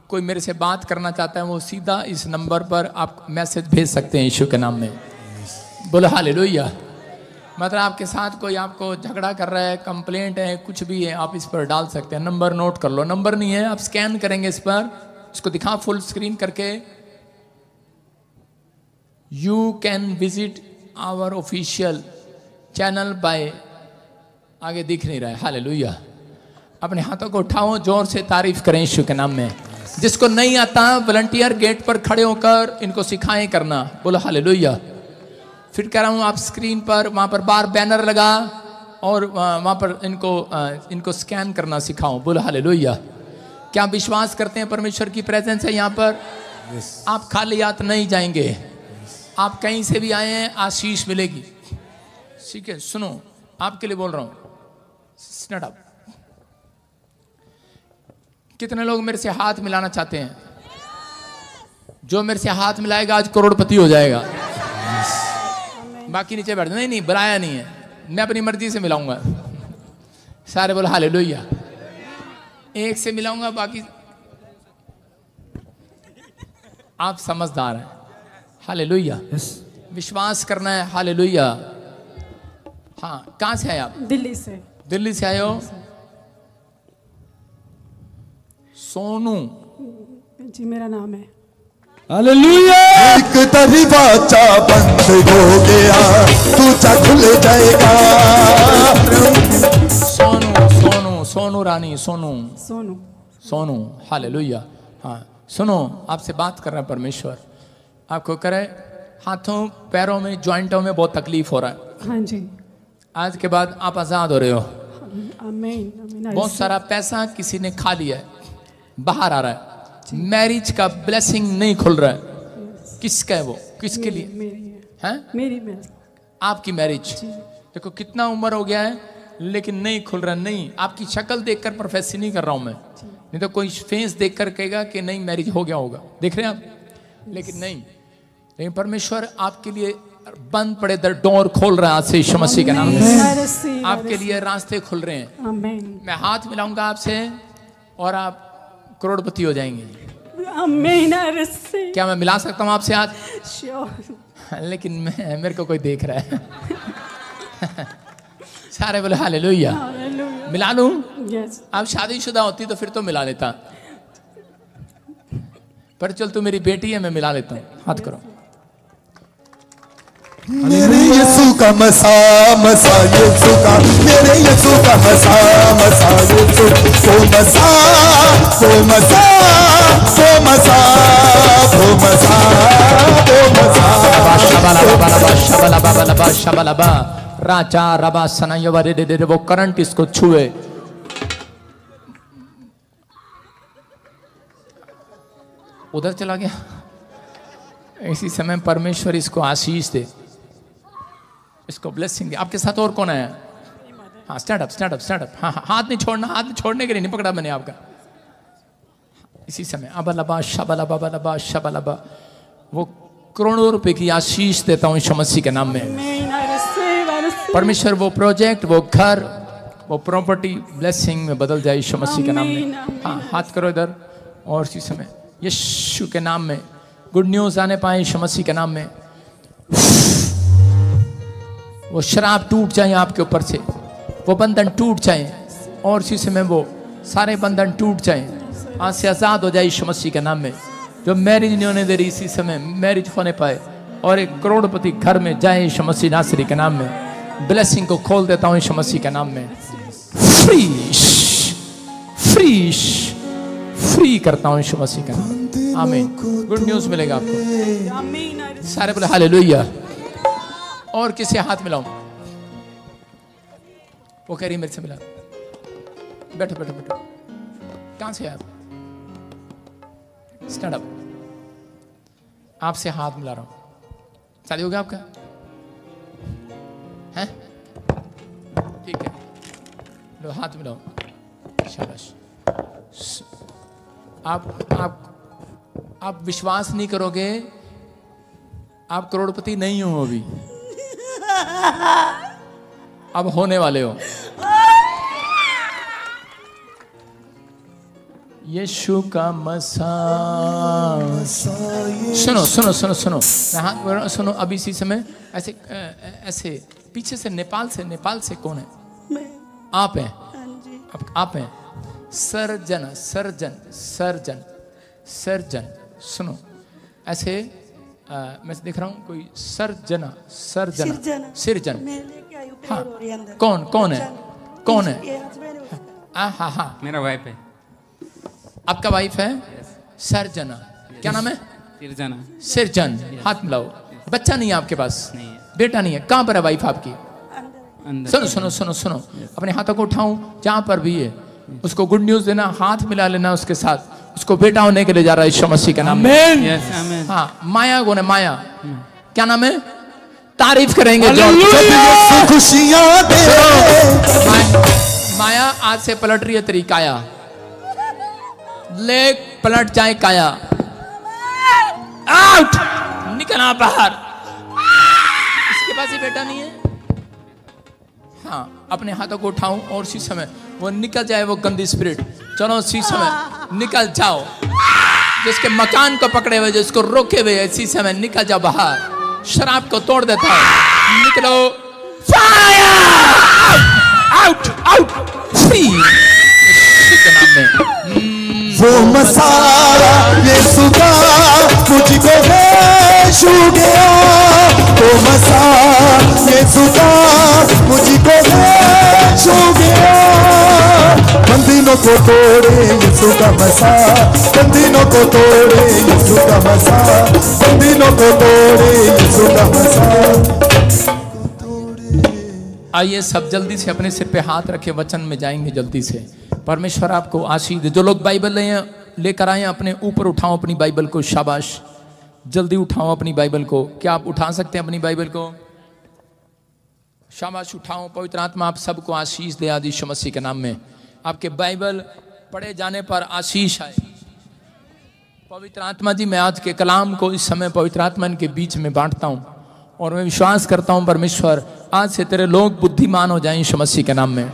C: कोई मेरे से बात करना चाहता है, वो सीधा इस नंबर पर आप मैसेज भेज सकते हैं यीशु के नाम में। बोलो हालेलुया। मतलब आपके साथ कोई आपको झगड़ा कर रहा है, कंप्लेंट है, कुछ भी है, आप इस पर डाल सकते हैं। नंबर नोट कर लो, नंबर नहीं है, आप स्कैन करेंगे इस पर, इसको दिखा फुल स्क्रीन करके। You can visit our official channel bye, आगे दिख नहीं रहा है। हालेलुया। अपने हाथों को उठाओ, जोर से तारीफ करें यीशु के नाम में। जिसको नहीं आता वॉलंटियर गेट पर खड़े होकर इनको सिखाएं करना। बोलो हालेलुया। फिर कह रहा हूं आप स्क्रीन पर, वहां पर बार बैनर लगा, और वहाँ पर इनको स्कैन करना सिखाऊं। बोलो हालेलुया। क्या विश्वास करते हैं परमेश्वर की प्रेजेंस है यहाँ पर? आप खाली हाथ नहीं जाएंगे। आप कहीं से भी आए हैं, आशीष मिलेगी। ठीक है, सुनो, आपके लिए बोल रहा हूँ। Stand up. कितने लोग मेरे से हाथ मिलाना चाहते हैं? जो मेरे से हाथ मिलाएगा आज करोड़पति हो जाएगा। बाकी नीचे बैठ। नहीं, बुलाया नहीं है, मैं अपनी मर्जी से मिलाऊंगा। सारे बोलो हालेलुया। एक से मिलाऊंगा, बाकी आप समझदार हैं। हालेलुया। विश्वास करना है। हालेलुया। हाँ, कहाँ से आए आप?
R: दिल्ली से।
C: दिल्ली से आए हो? सोनू
R: जी मेरा नाम है।
D: हालेलुया। एक दरवाजा बंद हो गया, दूसरा खुल जाएगा।
C: सोनू रानी। सोनू। हालेलुया। हाँ, सुनो, आपसे बात कर रहा है परमेश्वर। आपको करे हाथों पैरों में जॉइंटों में बहुत तकलीफ हो रहा है।
R: हाँ जी।
C: आज के बाद आप आजाद हो रहे हो।
R: आमीन।
C: बहुत सारा पैसा किसी ने खा लिया है, बाहर आ रहा है। मैरिज का ब्लेसिंग नहीं खुल रहा है। किसका है वो? किसके लिए?
R: मेरी।
C: आपकी मैरिज। देखो कितना उम्र हो गया है लेकिन नहीं खुल रहा। नहीं, आपकी शक्ल देखकर प्रोफेसी नहीं कर रहा हूं मैं। नहीं तो कोई फेस देखकर कहेगा कि नहीं मैरिज हो गया होगा। देख रहे हैं आप? लेकिन नहीं। लेकिन परमेश्वर आपके लिए बंद पड़े डोर खोल रहा है आज से यीशु मसीह के नाम में। आपके लिए रास्ते खुल रहे हैं। मैं हाथ मिलाऊंगा आपसे और आप करोड़पति हो जाएंगे। क्या मैं मिला सकता हूँ आपसे हाथ? लेकिन मेरे को कोई देख रहा है। सारे बोले हालेलुया। मिला लूं? अब शादीशुदा होती तो फिर तो मिला लेता, पर चल तू मेरी बेटी है, मैं मिला लेता हूँ। हाथ करो।
D: मेरे यीशु का मसा यीशु का, मेरे यीशु का मसा यीशु। ओ मसा
C: राजा रबा सनायवा दे वो करंट इसको छुए। उधर चला गया। इसी समय परमेश्वर इसको आशीष दे, इसको ब्लेसिंग दे। आपके साथ और कौन है? हाँ, स्टैंड अप। हाँ, हाथ नहीं छोड़ना। हाथ नहीं छोड़ने के लिए नहीं पकड़ा मैंने आपका। इसी समय अबलबा शबलबा वो करोड़ों रुपए की आशीष देता हूँ यीशु मसीह के नाम में। परमेश्वर वो प्रोजेक्ट, वो घर, वो प्रॉपर्टी ब्लेसिंग में बदल जाए यीशु मसीह के नाम में। हाँ, हाथ करो इधर। और इसी समय यीशु के नाम में गुड न्यूज आने पाए यीशु मसीह के नाम में। वो शराब टूट जाए आपके ऊपर से, वो बंधन टूट जाए और इसी समय वो सारे बंधन टूट जाए। आज से आजाद हो जाए यीशु मसीह के नाम में। जो मैरिज नहीं होने दे रही इसी समय मैरिज होने पाए और एक करोड़पति घर में जाए यीशु मसीह नासरी के नाम में। ब्लेसिंग को खोल देता हूँ यीशु मसीह के नाम में। फ्री करता हूँ यीशु मसीह का नाम। आमीन। गुड न्यूज मिलेगा आपको। सारे बोले हालेलुया। और किसे हाथ मिलाऊं? वो कह रही मेरे से मिला। बैठो। कहां से आप? Stand up. आपसे हाथ मिला रहा हूं। शादी हो गया आपका? है? ठीक है, लो हाथ मिलाओ। शाबाश। आप विश्वास नहीं करोगे, आप करोड़पति नहीं हो अभी, अब होने वाले हो। यीशु का मसा। सुनो। सुनो अभी इसी समय ऐसे पीछे से नेपाल से कौन है? आप हैं। आप हैं। सर्जन। सुनो ऐसे मैं देख रहा हूँ कोई सिरजन। हाँ, कौन है? हाँ,
S: मेरा वाइफ है।
C: आपका वाइफ है? सर्जना। क्या नाम है? सिरजन। हाथ मिलाओ। बच्चा नहीं है आपके पास?
S: नहीं है।
C: बेटा नहीं है? कहाँ पर है वाइफ आपकी? सुनो सुनो सुनो सुनो, अपने हाथों को उठाऊं जहां पर भी है, उसको गुड न्यूज देना, हाथ मिला लेना उसके साथ, उसको बेटा होने के लिए जा रहा है यीशु मसीह के नाम में। हाँ, माया कौन है? माया क्या नाम है? तारीफ करेंगे
D: खुशियां दे।
C: माया आज से पलट रही है तेरी काया, ले पलट जाए काया, आउट, निकलना बाहर। इसके पास ही बेटा नहीं है। हाँ, अपने हाथों को उठाऊं और उसी समय वो निकल जाए, वो गंदी स्पिरिट। चलो उसी समय निकल जाओ, जिसके मकान को पकड़े हुए, जिसको रोके हुए, इसी समय निकल जाओ बाहर। शराब को तोड़ देता है, निकलो, फायर, आउट आउट, फ्री के नाम में।
D: वो मसाला यीशु का मुझको है छू गया, वो मसाला यीशु का मुझको है छू गया। बंदिनों को तोड़े यीशु का मसा, बंदिनों को तोड़े यीशु का मसा, बंदिनों को तोड़े यीशु का मसा।
C: आइए सब जल्दी से अपने सिर पे हाथ रखे, वचन में जाएंगे जल्दी से। परमेश्वर आपको आशीष दे। जो लोग बाइबल लेकर आए अपने ऊपर उठाओ अपनी बाइबल को, शाबाश, जल्दी उठाओ अपनी बाइबल को। क्या आप उठा सकते हैं अपनी बाइबल को? शाबाश, उठाओ। पवित्र आत्मा आप सबको आशीष दे आज यीशु मसीह के नाम में। आपके बाइबल पढ़े जाने पर आशीष आए। पवित्र आत्मा जी, मैं आज के कलाम को इस समय पवित्र आत्मा इनके बीच में बांटता हूँ और मैं विश्वास करता हूँ परमेश्वर आज से तेरे लोग बुद्धिमान हो जाएं यीशु मसीह के नाम में।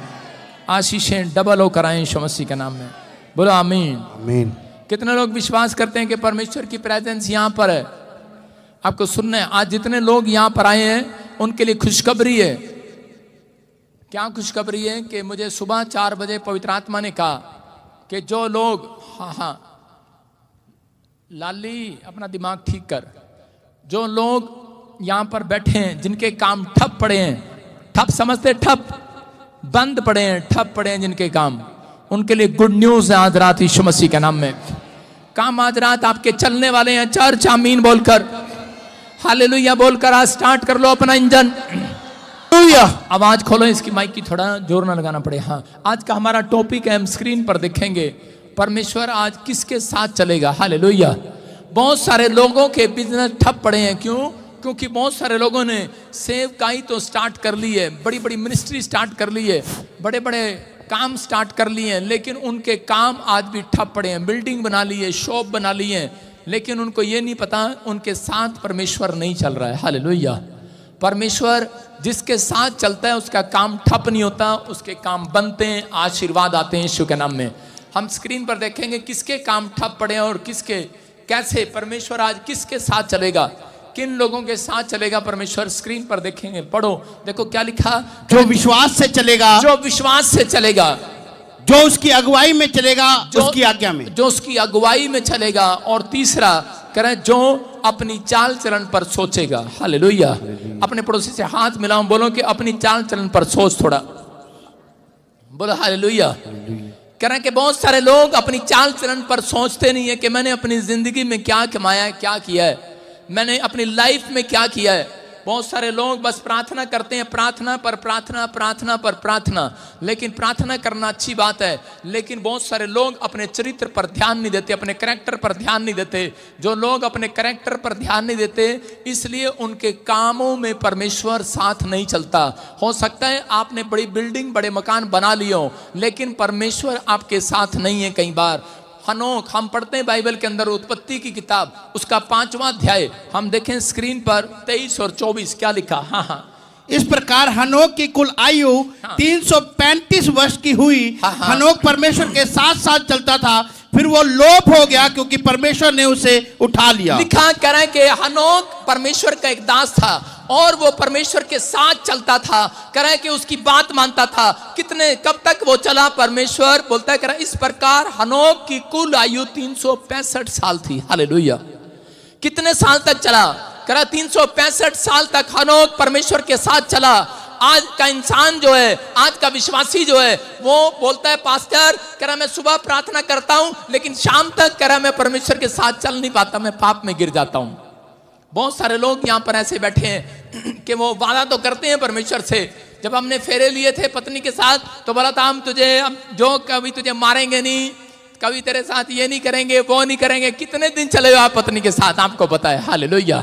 C: आशीषें डबल होकर आए यीशु मसीह के नाम में। बोलो आमीन आमीन। कितने लोग विश्वास करते हैं कि परमेश्वर की प्रेजेंस यहाँ पर है? आपको सुनना है, आज जितने लोग यहाँ पर आए हैं उनके लिए खुशखबरी है। क्या खुशखबरी है? कि मुझे सुबह 4 बजे पवित्र आत्मा ने कहा कि जो लोग, हाँ लाली अपना दिमाग ठीक कर, जो लोग यहाँ पर बैठे हैं जिनके काम ठप पड़े हैं, ठप समझते, ठप बंद पड़े हैं, ठप पड़े हैं जिनके काम, उनके लिए गुड न्यूज है आज रात यीशु मसीह के नाम में। काम आज रात आपके चलने वाले हैं। चर्च आमीन बोलकर, हालेलुया बोलकर आज स्टार्ट कर लो अपना इंजन। आवाज खोलो इसकी, माइक की थोड़ा जोर ना लगाना पड़े। हाँ, आज का हमारा टॉपिक है, हम स्क्रीन पर देखेंगे परमेश्वर आज किसके साथ चलेगा। हालेलुया। बहुत सारे लोगों के बिजनेस ठप पड़े हैं। क्यों? क्योंकि बहुत सारे लोगों ने सेवकाई तो स्टार्ट कर ली है, बड़ी बड़ी मिनिस्ट्री स्टार्ट कर ली है, बड़े बड़े काम स्टार्ट कर लिए हैं, लेकिन उनके काम आज भी ठप पड़े हैं। बिल्डिंग बना ली है, शॉप बना ली है, लेकिन उनको ये नहीं पता उनके साथ परमेश्वर नहीं चल रहा है। हालेलुया। परमेश्वर जिसके साथ चलता है उसका काम ठप नहीं होता, उसके काम बनते हैं, आशीर्वाद आते हैं यीशु के नाम में। हम स्क्रीन पर देखेंगे किसके काम ठप पड़े हैं और किसके, कैसे परमेश्वर आज किसके साथ चलेगा, किन लोगों के साथ चलेगा परमेश्वर। स्क्रीन पर देखेंगे, पढ़ो, देखो क्या लिखा।
G: जो विश्वास से चलेगा,
C: जो विश्वास से चलेगा,
G: जो उसकी अगुवाई में चलेगा, उसकी आज्ञा में,
C: जो उसकी अगुवाई में चलेगा, और तीसरा करें जो अपनी चाल चलन पर सोचेगा। हालेलुया। अपने पड़ोसी से हाथ मिलाओ, बोलो कि अपनी चाल चलन पर सोच थोड़ा, बोलो हालेलुया। करें कि बहुत सारे लोग अपनी चाल चलन पर सोचते नहीं है कि मैंने अपनी जिंदगी में क्या कमाया है, क्या किया है, मैंने अपनी लाइफ में क्या किया है। बहुत सारे लोग बस प्रार्थना करते हैं, प्रार्थना पर प्रार्थना, प्रार्थना पर प्रार्थना। लेकिन प्रार्थना करना अच्छी बात है, लेकिन बहुत सारे लोग अपने चरित्र पर ध्यान नहीं देते, अपने कैरेक्टर पर ध्यान नहीं देते। जो लोग अपने कैरेक्टर पर ध्यान नहीं देते, इसलिए उनके कामों में परमेश्वर साथ नहीं चलता। हो सकता है आपने बड़ी बिल्डिंग, बड़े मकान बना लिए हो, लेकिन परमेश्वर आपके साथ नहीं है। कई बार हनोक, हम पढ़ते हैं बाइबल के अंदर उत्पत्ति की किताब, उसका 5वां अध्याय हम देखें स्क्रीन पर 23 और 24 क्या लिखा। हाँ,
G: इस प्रकार हनोक की कुल आयु 335 वर्ष की हुई। हनोक परमेश्वर के साथ साथ चलता था, फिर वो लोप हो गया क्योंकि परमेश्वर ने उसे उठा लिया।
C: लिखा कह रहे हैं कि हनोक परमेश्वर का एक दास था और वो परमेश्वर के साथ चलता था। कह रहे हैं कि उसकी बात मानता था। कितने, कब तक वो चला? परमेश्वर बोलता है, कह रहा है इस प्रकार हनोक की कुल आयु 365 साल थी। हालेलुया। कितने साल तक चला? कह रहा 365 साल तक हनोक परमेश्वर के साथ चला। आज का इंसान जो है, आज का विश्वासी जो है, वो बोलता है पास्टर, कह रहा मैं सुबह प्रार्थना करता हूं लेकिन शाम तक कह रहा मैं परमेश्वर के साथ चल नहीं पाता, मैं पाप में गिर जाता हूं। बहुत सारे लोग यहाँ पर ऐसे बैठे हैं कि वो वादा तो करते हैं परमेश्वर से, जब हमने फेरे लिए थे पत्नी के साथ तो बोला था हम तुझे जो कभी तुझे मारेंगे नहीं, कभी तेरे साथ ये नहीं करेंगे वो नहीं करेंगे। कितने दिन चले हो आप पत्नी के साथ, आपको पता है। हालेलुया।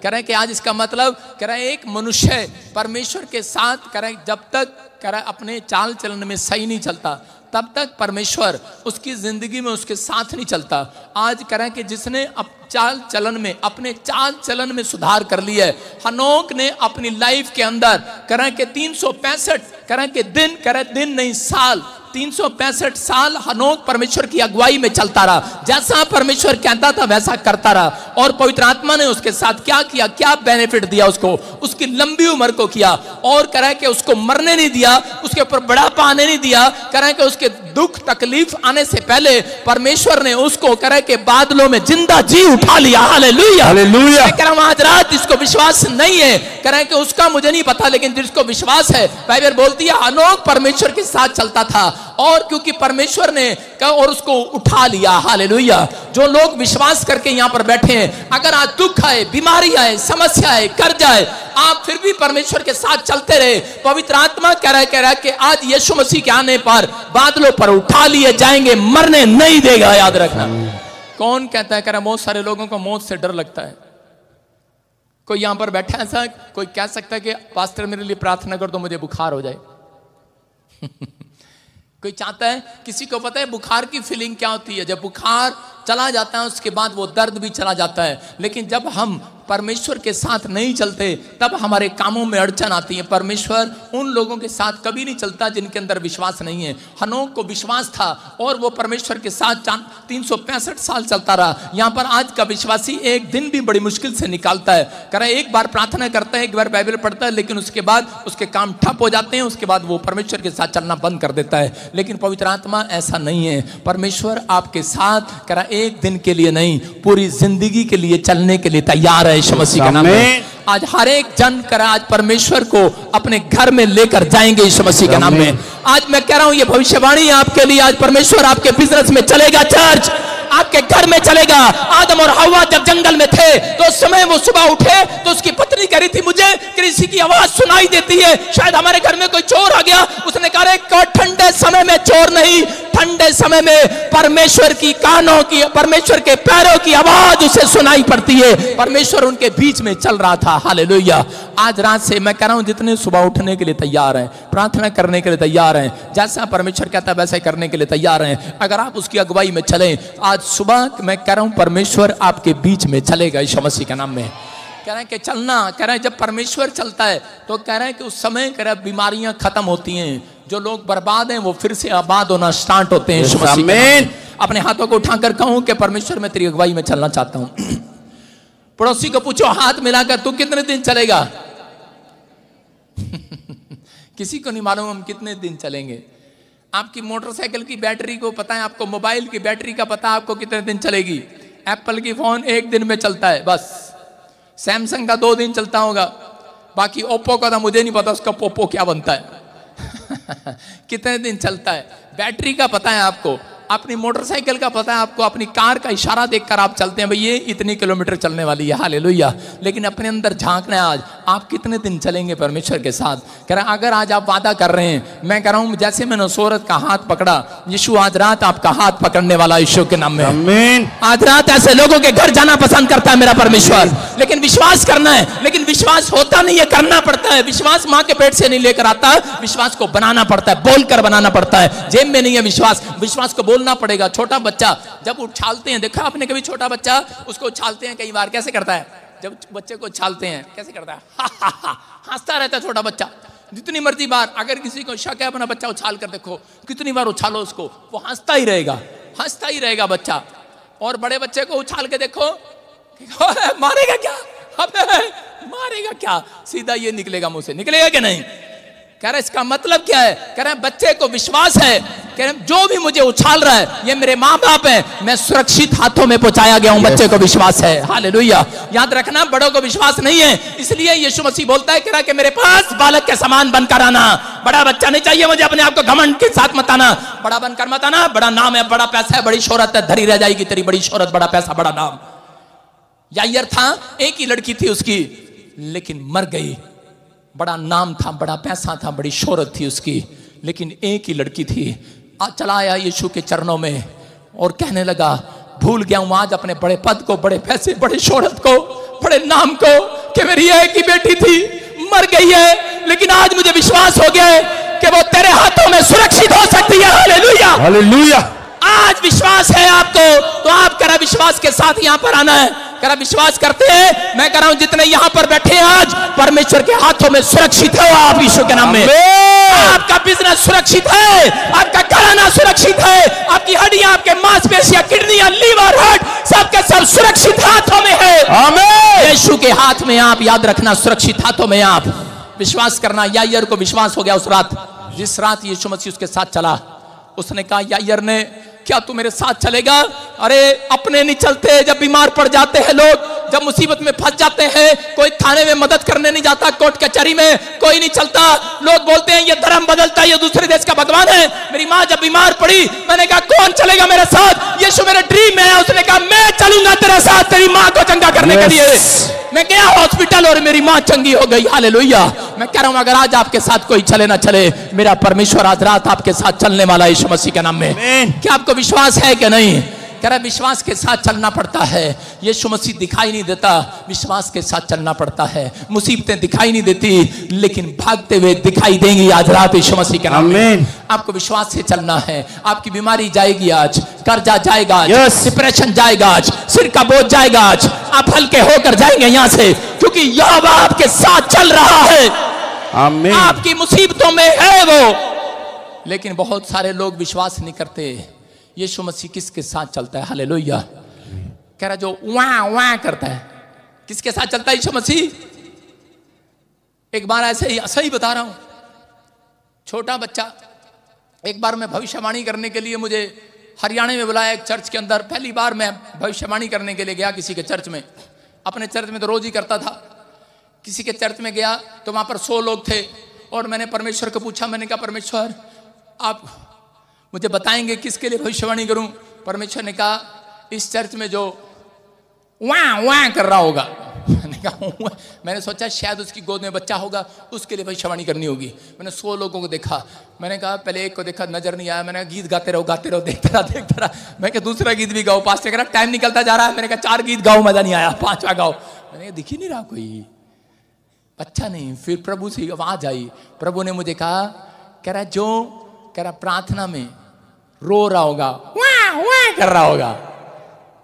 C: कह रहे हैं कि आज इसका मतलब कह रहे हैं एक मनुष्य परमेश्वर के साथ कह रहे हैं जब तक कह रहे अपने चाल चलन में सही नहीं चलता तब तक परमेश्वर उसकी जिंदगी में उसके साथ नहीं चलता। आज कह रहे हैं कि जिसने चाल चलन में अपने चाल चलन में सुधार कर लिया है, हनोक ने अपनी लाइफ के अंदर कह रहे हैं कि 365 कह रहे हैं कि दिन कह रहे दिन नहीं साल 365 साल हनोक परमेश्वर की अगुवाई में चलता रहा। जैसा परमेश्वर कहता था वैसा करता रहा और पवित्र आत्मा ने उसके साथ क्या किया, क्या बेनिफिट दिया उसको, उसकी लंबी उम्र को किया और कह रहा है कि उसको मरने नहीं दिया, उसके ऊपर बुढ़ापा आने नहीं दिया। कह रहा है कि उसके दुख तकलीफ आने से पहले परमेश्वर ने उसको कह रहा है कि बादलों में जिंदा जी उठा लिया। Hallelujah hallelujah. कह रहा हूं आज रात जिसको विश्वास नहीं है, कह रहा है कि उसका मुझे नहीं पता, लेकिन जिसको विश्वास है बाइबल बोलती है हनोक परमेश्वर के साथ चलता था और क्योंकि परमेश्वर ने और उसको उठा लिया। हालेलुया। जो लोग विश्वास करके यहां पर बैठे हैं, अगर आज दुख आए, बीमारी आए, समस्या आए, कर्ज आए, आप फिर भी परमेश्वर के साथ चलते रहे। पवित्र आत्मा कह रहा है कि आज यीशु मसीह के आने पर बादलों पर उठा लिए जाएंगे, मरने नहीं देगा। याद रखना। कौन कहता है, कह रहा बहुत सारे लोगों को मौत से डर लगता है। कोई यहां पर बैठा है ऐसा, कोई कह सकता है कि पास्टर मेरे लिए प्रार्थना कर दो मुझे बुखार हो जाए। कोई चाहता है, किसी को पता है बुखार की फीलिंग क्या होती है? जब बुखार चला जाता है उसके बाद वो दर्द भी चला जाता है। लेकिन जब हम परमेश्वर के साथ नहीं चलते तब हमारे कामों में अड़चन आती है। परमेश्वर उन लोगों के साथ कभी नहीं चलता जिनके अंदर विश्वास नहीं है। हनोक को विश्वास था और वो परमेश्वर के साथ 365 साल चलता रहा। यहाँ पर आज का विश्वासी एक दिन भी बड़ी मुश्किल से निकालता है। कह रहा है एक बार प्रार्थना करता है, एक बार बाइबल पढ़ता है, लेकिन उसके बाद उसके काम ठप हो जाते हैं, उसके बाद वो परमेश्वर के साथ चलना बंद कर देता है। लेकिन पवित्र आत्मा ऐसा नहीं है। परमेश्वर आपके साथ कह रहा एक दिन के लिए नहीं, पूरी जिंदगी के लिए चलने के लिए तैयार है। यीशु मसीह के नाम में आज हर एक जन कर आज परमेश्वर को अपने घर में लेकर जाएंगे यीशु मसीह के नाम में। आज मैं कह रहा हूं ये भविष्यवाणी आपके लिए, आज परमेश्वर आपके बिजनेस में चलेगा, चर्च आपके घर में चलेगा। आदम और हव्वा जब जंगल में थे तो उस समय वो सुबह उठे तो उसकी पत्नी कह रही थी मुझे किसी की आवाज सुनाई देती है, शायद हमारे घर में कोई चोर आ गया। उसने कहा ठंडे समय में चोर नहीं, ठंडे समय में परमेश्वर की कानों की, परमेश्वर के पैरों की आवाज उसे सुनाई पड़ती है। परमेश्वर उनके बीच में चल रहा था। हालेलुया। आज रात से मैं कह रहा हूं जितने सुबह उठने के लिए तैयार हैं, प्रार्थना करने के लिए तैयार हैं, जैसा परमेश्वर कहता है वैसा करने के लिए तैयार हैं, अगर आप उसकी अगुवाई में चलें, आज सुबह मैं कह रहा हूं परमेश्वर आपके बीच में चलेगा यीशु मसीह के नाम में। कह रहे हैं कि चलना, कह रहे हैं जब परमेश्वर चलता है तो कह रहे हैं कि उस समय कह रहे हैं बीमारियां खत्म होती हैं, जो लोग बर्बाद हैं वो फिर से आबाद होना स्टार्ट होते हैं यीशु मसीह के नाम। अपने हाथों को उठाकर कहूं कि परमेश्वर मैं तेरी अगुवाई में चलना चाहता हूं। पड़ोसी को पूछो हाथ मिलाकर तू कितने दिन चलेगा? किसी को नहीं मालूम हम कितने दिन चलेंगे। आपकी मोटरसाइकिल की बैटरी को पता है, आपको मोबाइल की बैटरी का पता है आपको कितने दिन चलेगी। एप्पल की फोन 1 दिन में चलता है बस, सैमसंग का 2 दिन चलता होगा, बाकी ओप्पो का तो मुझे नहीं पता उसका पोपो क्या बनता है। कितने दिन चलता है। बैटरी का पता है आपको, अपनी मोटरसाइकिल का पता है आपको, अपनी कार का इशारा देखकर आप चलते हैं भाई ये इतनी किलोमीटर चलने वाली है। हालेलुया। लेकिन अपने अंदर झांकना है आज आप कितने दिन चलेंगे परमेश्वर के साथ। कह रहा अगर आज आप वादा कर रहे हैं, मैं कह रहा हूं जैसे मैंने सूरत का हाथ पकड़ा, यीशु आज रात आपका हाथ पकड़ने वाला यीशु के नाम में। आमीन। आज रात ऐसे लोगों के घर जाना पसंद करता है मेरा परमेश्वर, लेकिन विश्वास करना है। लेकिन विश्वास होता नहीं है, करना पड़ता है। विश्वास माँ के पेट से नहीं लेकर आता, विश्वास को बनाना पड़ता है, बोलकर बनाना पड़ता है। जेब में नहीं है विश्वास, विश्वास को बोलना पड़ेगा। छोटा बच्चा जब उछालते हैं, देखा आपने कभी छोटा बच्चा उसको उछालते हैं, कई बार कैसे करता है, जब बच्चे को उछालते हैं कैसे करता है, हा हा हा, हंसता रहता है छोटा बच्चा। जितनी मर्जी बार अगर किसी को शक है अपना बच्चा उछाल कर देखो, कितनी बार उछालो उसको, वो हंसता ही रहेगा, हंसता ही रहेगा बच्चा। और बड़े बच्चे को उछाल के देखो, मारेगा क्या, मारेगा क्या, सीधा ये निकलेगा मुंह से, निकलेगा कि नहीं। कह रहे इसका मतलब क्या है, कह रहे बच्चे को विश्वास है, कह रहे जो भी मुझे उछाल रहा है ये मेरे माँ बाप है, मैं सुरक्षित हाथों में पहुंचाया गया हूं। बच्चे को विश्वास है। हालेलुया। याद रखना बड़ों को विश्वास नहीं है, इसलिए यीशु मसीह बोलता है कह रहा कि मेरे पास बालक के समान बनकर आना। बड़ा बच्चा नहीं चाहिए मुझे, अपने आप को घमंड के साथ मत आना, बड़ा बनकर मत आना। बड़ा नाम है, बड़ा पैसा है, बड़ी शोहरत है, धरी रह जाएगी तेरी बड़ी शोहरत, बड़ा पैसा, बड़ा नाम। यायर था, एक ही लड़की थी उसकी, लेकिन मर गई। बड़ा नाम था, बड़ा पैसा था, बड़ी शोहरत थी उसकी, लेकिन एक ही लड़की थी। चला आया यीशु के चरणों में और कहने लगा, भूल गया हूं आज अपने बड़े पद को, बड़े पैसे, बड़े शोहरत को, बड़े नाम को, कि मेरी एक ही बेटी थी, मर गई है, लेकिन आज मुझे विश्वास हो गया है कि वो तेरे हाथों में सुरक्षित हो सकती है। Hallelujah,
G: hallelujah.
C: आज विश्वास है आपको, तो आप करा विश्वास के साथ यहां पर आना है। करा विश्वास करते हैं, मैं कह रहा हूं जितने यहां पर बैठे हैं आज परमेश्वर के हाथों में सुरक्षित है आप यीशु के नाम में। आपका बिजनेस सुरक्षित है, आपका घराना सुरक्षित है, आपकी हड्डियां, आपके मांसपेशियां, किडनियां, लीवर, हार्ट, सबके सब सुरक्षित हाथों में है। आमीन। यीशु के हाथ में आप, याद रखना, सुरक्षित हाथों में आप। विश्वास करना। यायर को विश्वास हो गया उस रात, जिस रात यीशु मसीह उसके साथ चला। उसने कहा, यायर ने, क्या तू मेरे साथ चलेगा? अरे अपने नहीं चलते, जब बीमार पड़ जाते हैं लोग, जब मुसीबत में फंस जाते हैं, कोई थाने में मदद करने नहीं जाता, कोर्ट कचहरी में कोई नहीं चलता। लोग बोलते हैं ये धर्म बदलता है, ये दूसरे देश का भगवान है। मेरी माँ जब बीमार पड़ी, मैंने कहा कौन चलेगा मेरे साथ? यीशु मेरे ड्रीम में है। उसने कहा मैं चलूंगा तेरे साथ तेरी माँ को चंगा करने के लिए। मैं गया हॉस्पिटल और मेरी माँ चंगी हो गई। हालेलुया। मैं कह रहा हूं अगर आज आपके साथ कोई चले ना चले, मेरा परमेश्वर आज रात आपके साथ चलने वाला है यीशु मसीह के नाम में। क्या आपको विश्वास है कि नहीं? कह रहा विश्वास के साथ चलना पड़ता है। यीशु मसीह दिखाई नहीं देता, विश्वास के साथ चलना पड़ता है। मुसीबतें दिखाई नहीं देती, लेकिन भागते हुए दिखाई देंगी आज रात यीशु मसीह के नाम में। आपको विश्वास से चलना है। आपकी बीमारी जाएगी आज, कर्जा जाएगा आज, डिप्रेशन जाएगा आज, सिर का बोझ जाएगा आज। आप हल्के होकर जाएंगे यहाँ से, क्योंकि यहोवा आपके साथ चल रहा है। आमीन। आपकी मुसीबतों में है वो। लेकिन बहुत सारे लोग विश्वास नहीं करते यीशु मसीह किसके साथ चलता है। हालेलुया। कह रहा जो वाह वाह करता है, किसके साथ चलता है यीशु मसीह? एक बार ऐसे ही सही बता रहा हूं, छोटा बच्चा, एक बार मैं भविष्यवाणी करने के लिए मुझे हरियाणा में बुलाया एक चर्च के अंदर। पहली बार मैं भविष्यवाणी करने के लिए गया किसी के चर्च में। अपने चर्च में तो रोज ही करता था, किसी के चर्च में गया तो वहां पर 100 लोग थे और मैंने परमेश्वर को पूछा, मैंने कहा परमेश्वर आप मुझे बताएंगे किसके लिए भविष्यवाणी करूं? परमेश्वर ने कहा इस चर्च में जो वाह वाह कर रहा होगा। मैंने कहा मैंने सोचा शायद उसकी गोद में बच्चा होगा, उसके लिए भविष्यवाणी करनी होगी। मैंने 100 लोगों को देखा। मैंने कहा पहले एक को देखा, नजर नहीं आया। मैंने कहा गीत गाते रहो देखता रहा। मैं कहा दूसरा गीत भी गाओ। पास कह रहा टाइम निकलता जा रहा है। मैंने कहा 4 गीत गाओ, मजा नहीं आया। 5वां गाओ। मैंने कहा दिख ही नहीं रहा कोई बच्चा नहीं। फिर प्रभु से आवाज आई। प्रभु ने मुझे कहा, कह रहा प्रार्थना में रो रहा होगा, वाह वाह कर रहा होगा।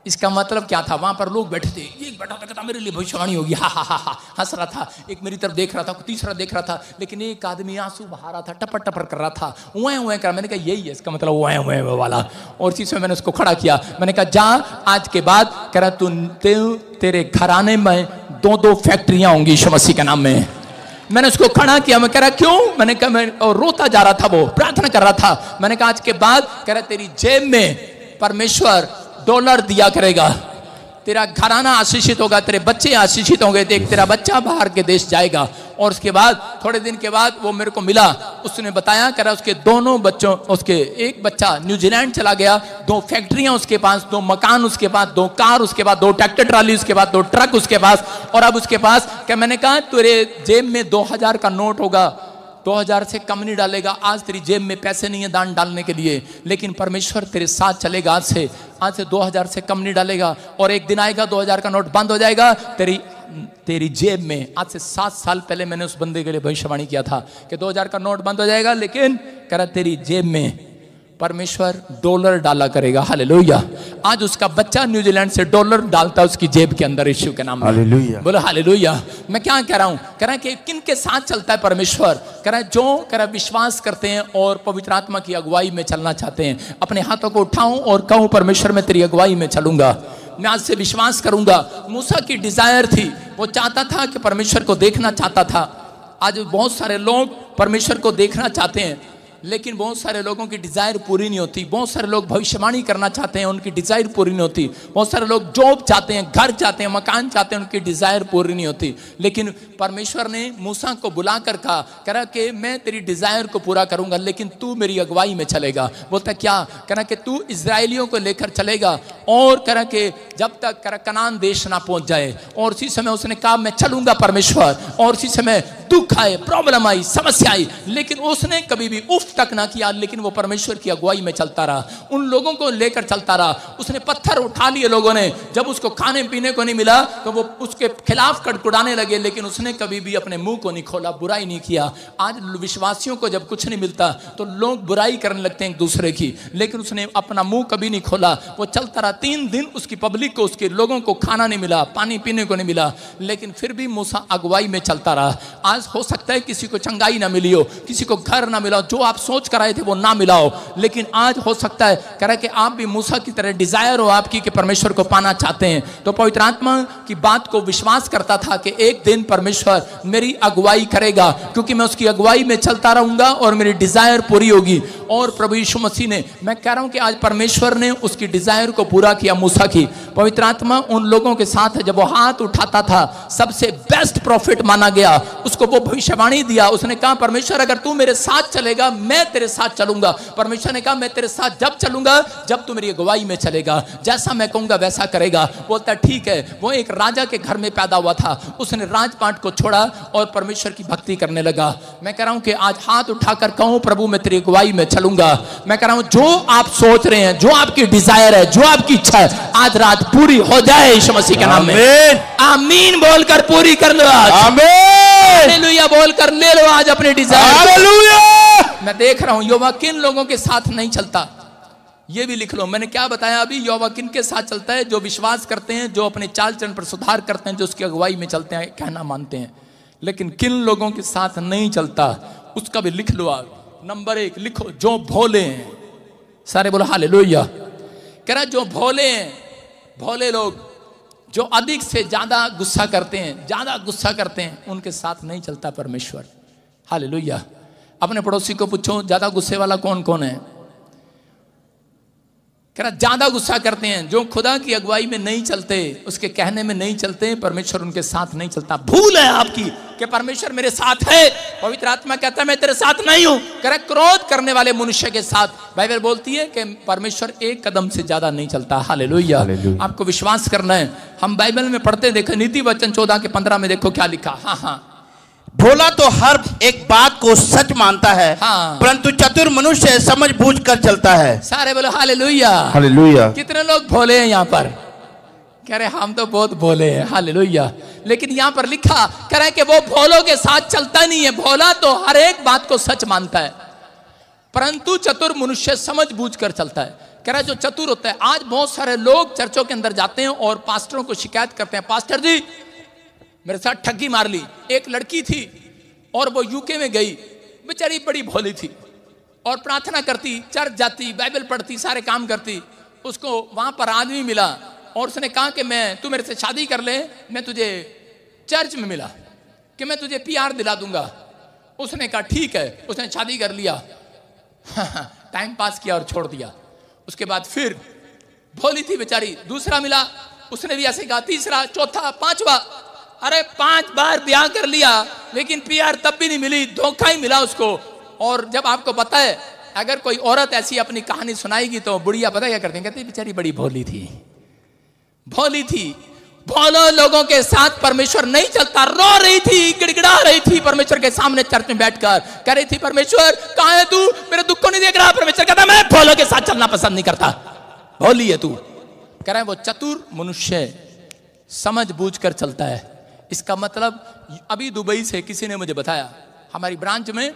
C: इसका मतलब क्या था? वहां पर लोग बैठे थे, एक बैठा था कहता मेरे लिए भविष्यवाणी होगी, हा हा हा हंस रहा था। एक मेरी तरफ देख रहा था, तीसरा देख रहा था, लेकिन एक आदमी आंसू बहा रहा था, टपर टपर कर रहा था, वह वह कर। मैंने कहा यही है इसका मतलब, वह वाला। और चीज में मैंने उसको खड़ा किया। मैंने कहा जा आज के बाद कह रहा तेरे घराने में 2-2 फैक्ट्रियां होंगी यीशु मसीह के नाम में। मैंने उसको खड़ा किया। मैं कह रहा क्यों? मैंने कहा मैं और रोता जा रहा था, वो प्रार्थना कर रहा था। मैंने कहा आज के बाद कह रहा तेरी जेब में परमेश्वर डॉलर दिया करेगा, तेरा घराना आशीषित होगा, तेरे बच्चे आशीषित होंगे। देख तेरा बच्चा बाहर के देश जाएगा। और उसके बाद थोड़े दिन के बाद वो मेरे को मिला, उसने बताया कह रहा उसके दोनों बच्चों, उसके एक बच्चा न्यूजीलैंड चला गया, 2 फैक्ट्रियां उसके पास, 2 मकान उसके पास, 2 कार उसके पास, 2 ट्रैक्टर ट्राली उसके पास, 2 ट्रक उसके पास। और अब उसके पास क्या? मैंने कहा तेरे जेब में 2000 का नोट होगा, 2000 से कम नहीं डालेगा। आज तेरी जेब में पैसे नहीं है दान डालने के लिए, लेकिन परमेश्वर तेरे साथ चलेगा। आज से 2000 से कम नहीं डालेगा। और एक दिन आएगा 2000 का नोट बंद हो जाएगा तेरी जेब में। आज से 7 साल पहले मैंने उस बंदे के लिए भविष्यवाणी किया था कि 2000 का नोट बंद हो जाएगा, लेकिन कह रहा तेरी जेब में परमेश्वर डॉलर डाला करेगा। हालेलुया। आज उसका बच्चा न्यूजीलैंड से डॉलर डालता है उसकी जेब के अंदर यीशु के नाम में। हालेलुया। बोलो हालेलुया। मैं क्या कह रहा हूं? कह रहा है कि किन के साथ चलता है परमेश्वर? कह रहा है जो कह रहा विश्वास करते हैं और पवित्र आत्मा की अगुवाई में चलना चाहते हैं। अपने हाथों को उठाऊं और कहूं परमेश्वर मैं तेरी अगुवाई में चलूंगा, मैं आज से विश्वास करूंगा। मूसा की डिजायर थी, वो चाहता था कि परमेश्वर को देखना चाहता था। आज बहुत सारे लोग परमेश्वर को देखना चाहते हैं, लेकिन बहुत सारे लोगों की डिजायर पूरी नहीं होती। बहुत सारे लोग भविष्यवाणी करना चाहते हैं, उनकी डिजायर पूरी नहीं होती। बहुत सारे लोग जॉब चाहते हैं, घर चाहते हैं, मकान चाहते हैं, उनकी डिजायर पूरी नहीं होती। लेकिन परमेश्वर ने मूसा को बुलाकर कहा, कह रहा कि मैं तेरी डिजायर को पूरा करूंगा, लेकिन तू मेरी अगुवाई में चलेगा। बोलता क्या? कह रहा कि तू इजराइलियों को लेकर चलेगा और कह रहा कि जब तक कह रहा कनान देश ना पहुंच जाए। और उसी समय उसने कहा मैं चलूंगा परमेश्वर। और उसी समय दुख आए, प्रॉब्लम आई, समस्या आई, लेकिन उसने कभी भी उफ तक ना किया, लेकिन वो परमेश्वर की अगुवाई में चलता रहा, उन लोगों को लेकर चलता रहा। उसने पत्थर उठा लिए लोगों ने, जब उसको खाने पीने को नहीं मिला तो वो उसके खिलाफ कड़कुड़ाने लगे, लेकिन उसने कभी भी अपने मुंह को नहीं खोला, बुराई नहीं किया। आज विश्वासियों को जब कुछ नहीं मिलता तो लोग बुराई करने लगते हैं एक दूसरे की, लेकिन उसने अपना मुंह कभी नहीं खोला। वो चलता रहा। 3 दिन उसकी पब्लिक को, उसके लोगों को खाना नहीं मिला, पानी पीने को नहीं मिला, लेकिन फिर भी मूसा अगुवाई में चलता रहा। आज हो सकता है किसी को चंगाई ना मिली हो, किसी को घर ना मिला हो, जो आप सोच कर आए थे वो ना मिला हो, लेकिन आज हो सकता है कह रहा कि आप भी मूसा की तरह डिजायर हो आपकी कि परमेश्वर को पाना चाहते हैं। तो पवित्र आत्मा की बात को विश्वास करता था कि एक दिन परमेश्वर मेरी अगुवाई करेगा, क्योंकि मैं उसकी अगुवाई में चलता रहूंगा और मेरी डिजायर पूरी होगी। और प्रभु यीशु मसीह ने, मैं कह रहा हूं कि आज परमेश्वर ने उसकी डिजायर को पूरा किया मूसा की। पवित्र आत्मा उन लोगों के साथ है, जब वो हाथ उठाता था सबसे बेस्ट प्रॉफिट माना गया, उसको वो भविष्यवाणी दिया। उसने कहा परमेश्वर अगर तू मेरे साथ चलेगा मैं तेरे साथ चलूंगा। परमेश्वर ने कहा मैं तेरे साथ जब चलूंगा जब तू मेरी अगुवाई में चलेगा, जैसा मैं कहूंगा वैसा करेगा। बोलता ठीक है। वो एक राजा के घर में पैदा हुआ था, उसने राजपाट को छोड़ा और परमेश्वर की भक्ति करने लगा। मैं कह रहा हूं कि आज हाथ उठाकर कहूं प्रभु मैं तेरी अगुवाई में चलूंगा। मैं कह रहा हूं जो आप सोच रहे हैं, जो आपकी डिजायर है, जो आपकी इच्छा है, आज रात पूरी हो जाए यीशु मसीह के नाम में। आमीन बोलकर पूरी कर लो आज। आमीन हालेलुया बोलकर ले लो आज अपनी डिजायर। हालेलुया। मैं देख रहा हूं यहोवा किन लोगों के साथ नहीं चलता, ये भी लिख लो। मैंने क्या बताया अभी, यहोवा किन के साथ चलता है? जो विश्वास करते हैं, जो अपने चाल चलन पर सुधार करते हैं, जो उसकी अगुवाई में चलते हैं, कहना मानते हैं। लेकिन किन लोगों के साथ नहीं चलता उसका भी लिख लो आप। नंबर 1 लिखो, जो भोले हैं। सारे बोलो हालेलुया। कह रहा जो भोले हैं, भोले लोग जो अधिक से ज्यादा गुस्सा करते हैं, ज्यादा गुस्सा करते हैं, उनके साथ नहीं चलता परमेश्वर। हालेलुया। अपने पड़ोसी को पूछो ज्यादा गुस्से वाला कौन कौन है? कह रहा ज्यादा गुस्सा करते हैं, जो खुदा की अगुवाई में नहीं चलते, उसके कहने में नहीं चलते, परमेश्वर उनके साथ नहीं चलता। भूल है आपकी कि परमेश्वर मेरे साथ है। पवित्र आत्मा कहता है मैं तेरे साथ नहीं हूं। कह रहा क्रोध करने वाले मनुष्य के साथ बाइबल बोलती है कि परमेश्वर एक कदम से ज्यादा नहीं चलता। हालेलुया। आपको विश्वास करना है। हम बाइबल में पढ़ते देखो, नीति वचन 14 के 15 में देखो क्या लिखा। हाँ,
G: भोला तो हर एक बात को सच मानता है, हाँ। परंतु चतुर मनुष्य समझ बूझ कर चलता है।
C: सारे बोलो हालेलुया।
G: हालेलुया।
C: कितने लोग भोले हैं यहाँ पर? कह रहे हम तो बहुत भोले हैं। हालेलुया। लेकिन यहाँ पर लिखा कह रहा है कि वो भोलों के साथ चलता नहीं है। भोला तो हर एक बात को सच मानता है, परंतु चतुर मनुष्य समझ बूझ कर चलता है। कह रहा है जो चतुर होता है। आज बहुत सारे लोग चर्चों के अंदर जाते हैं और पास्टरों को शिकायत करते हैं, पास्टर जी मेरे साथ ठगी मार ली। एक लड़की थी और वो यूके में गई, बेचारी बड़ी भोली थी और प्रार्थना करती, चर्च जाती, बाइबल पढ़ती, सारे काम करती। उसको वहां पर आदमी मिला और उसने कहा कि तू मेरे से शादी कर ले, मैं तुझे चर्च में मिला कि मैं तुझे PR दिला दूंगा। उसने कहा ठीक है। उसने शादी कर लिया, टाइम पास किया और छोड़ दिया। उसके बाद फिर भोली थी बेचारी, दूसरा मिला, उसने भी ऐसे कहा, तीसरा, चौथा, 5वां। अरे 5 बार ब्याह कर लिया लेकिन PR तब भी नहीं मिली, धोखा ही मिला उसको। और जब आपको पता है अगर कोई औरत ऐसी अपनी कहानी सुनाएगी तो बुढ़िया पता क्या करते हैं, कहते बेचारी बड़ी भोली थी, भोली थी। भोलो लोगों के साथ परमेश्वर नहीं चलता। रो रही थी, गिड़गिड़ा रही थी परमेश्वर के सामने चर्च में बैठकर, कह रही थी परमेश्वर कहाँ है तू, मेरे दुख को नहीं देख रहा। परमेश्वर कहता मैं भोलों के साथ चलना पसंद नहीं करता, भोली है तू। कह रहा है वो चतुर मनुष्य समझ बूझ कर चलता है। इसका मतलब अभी दुबई से किसी ने मुझे बताया हमारी ब्रांच में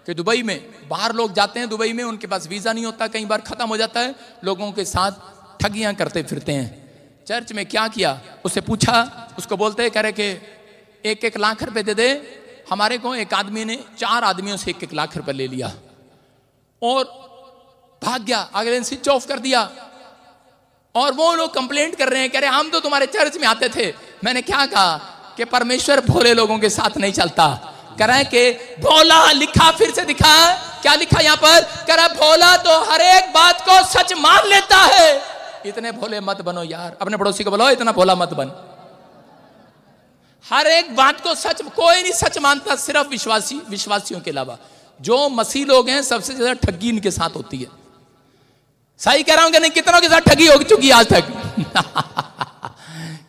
C: कि दुबई में बाहर लोग जाते हैं, दुबई में उनके पास वीजा नहीं होता, कई बार खत्म हो जाता है, लोगों के साथ ठगियां करते फिरते हैं। चर्च में क्या किया, उससे पूछा, उसको बोलते हैं कह रहे कि 1-1 लाख रुपए दे दे। हमारे को एक आदमी ने 4 आदमियों से 1-1 लाख रुपए ले लिया और भाग गया, अगले दिन स्विच ऑफ कर दिया। और वो लोग कंप्लेंट कर रहे हैं, कह रहे हम तो तुम्हारे चर्च में आते थे। मैंने क्या कहा कि परमेश्वर भोले लोगों के साथ नहीं चलता। कह रहा है कि भोला लिखा, फिर से दिखा, क्या लिखा यहाँ पर, कह रहा भोला तो हर एक बात को सच मान लेता है। इतने भोले मत बनो यार। अपने पड़ोसी को बोलो इतना भोला मत बन। हर एक बात को सच, कोई नहीं सच मानता, सिर्फ विश्वासियों के अलावा। जो मसीह लोग हैं सबसे ज्यादा ठगी इनके साथ होती है। सही कह रहा हूं कि नहीं? कितनों के साथ ठगी हो चुकी आज तक?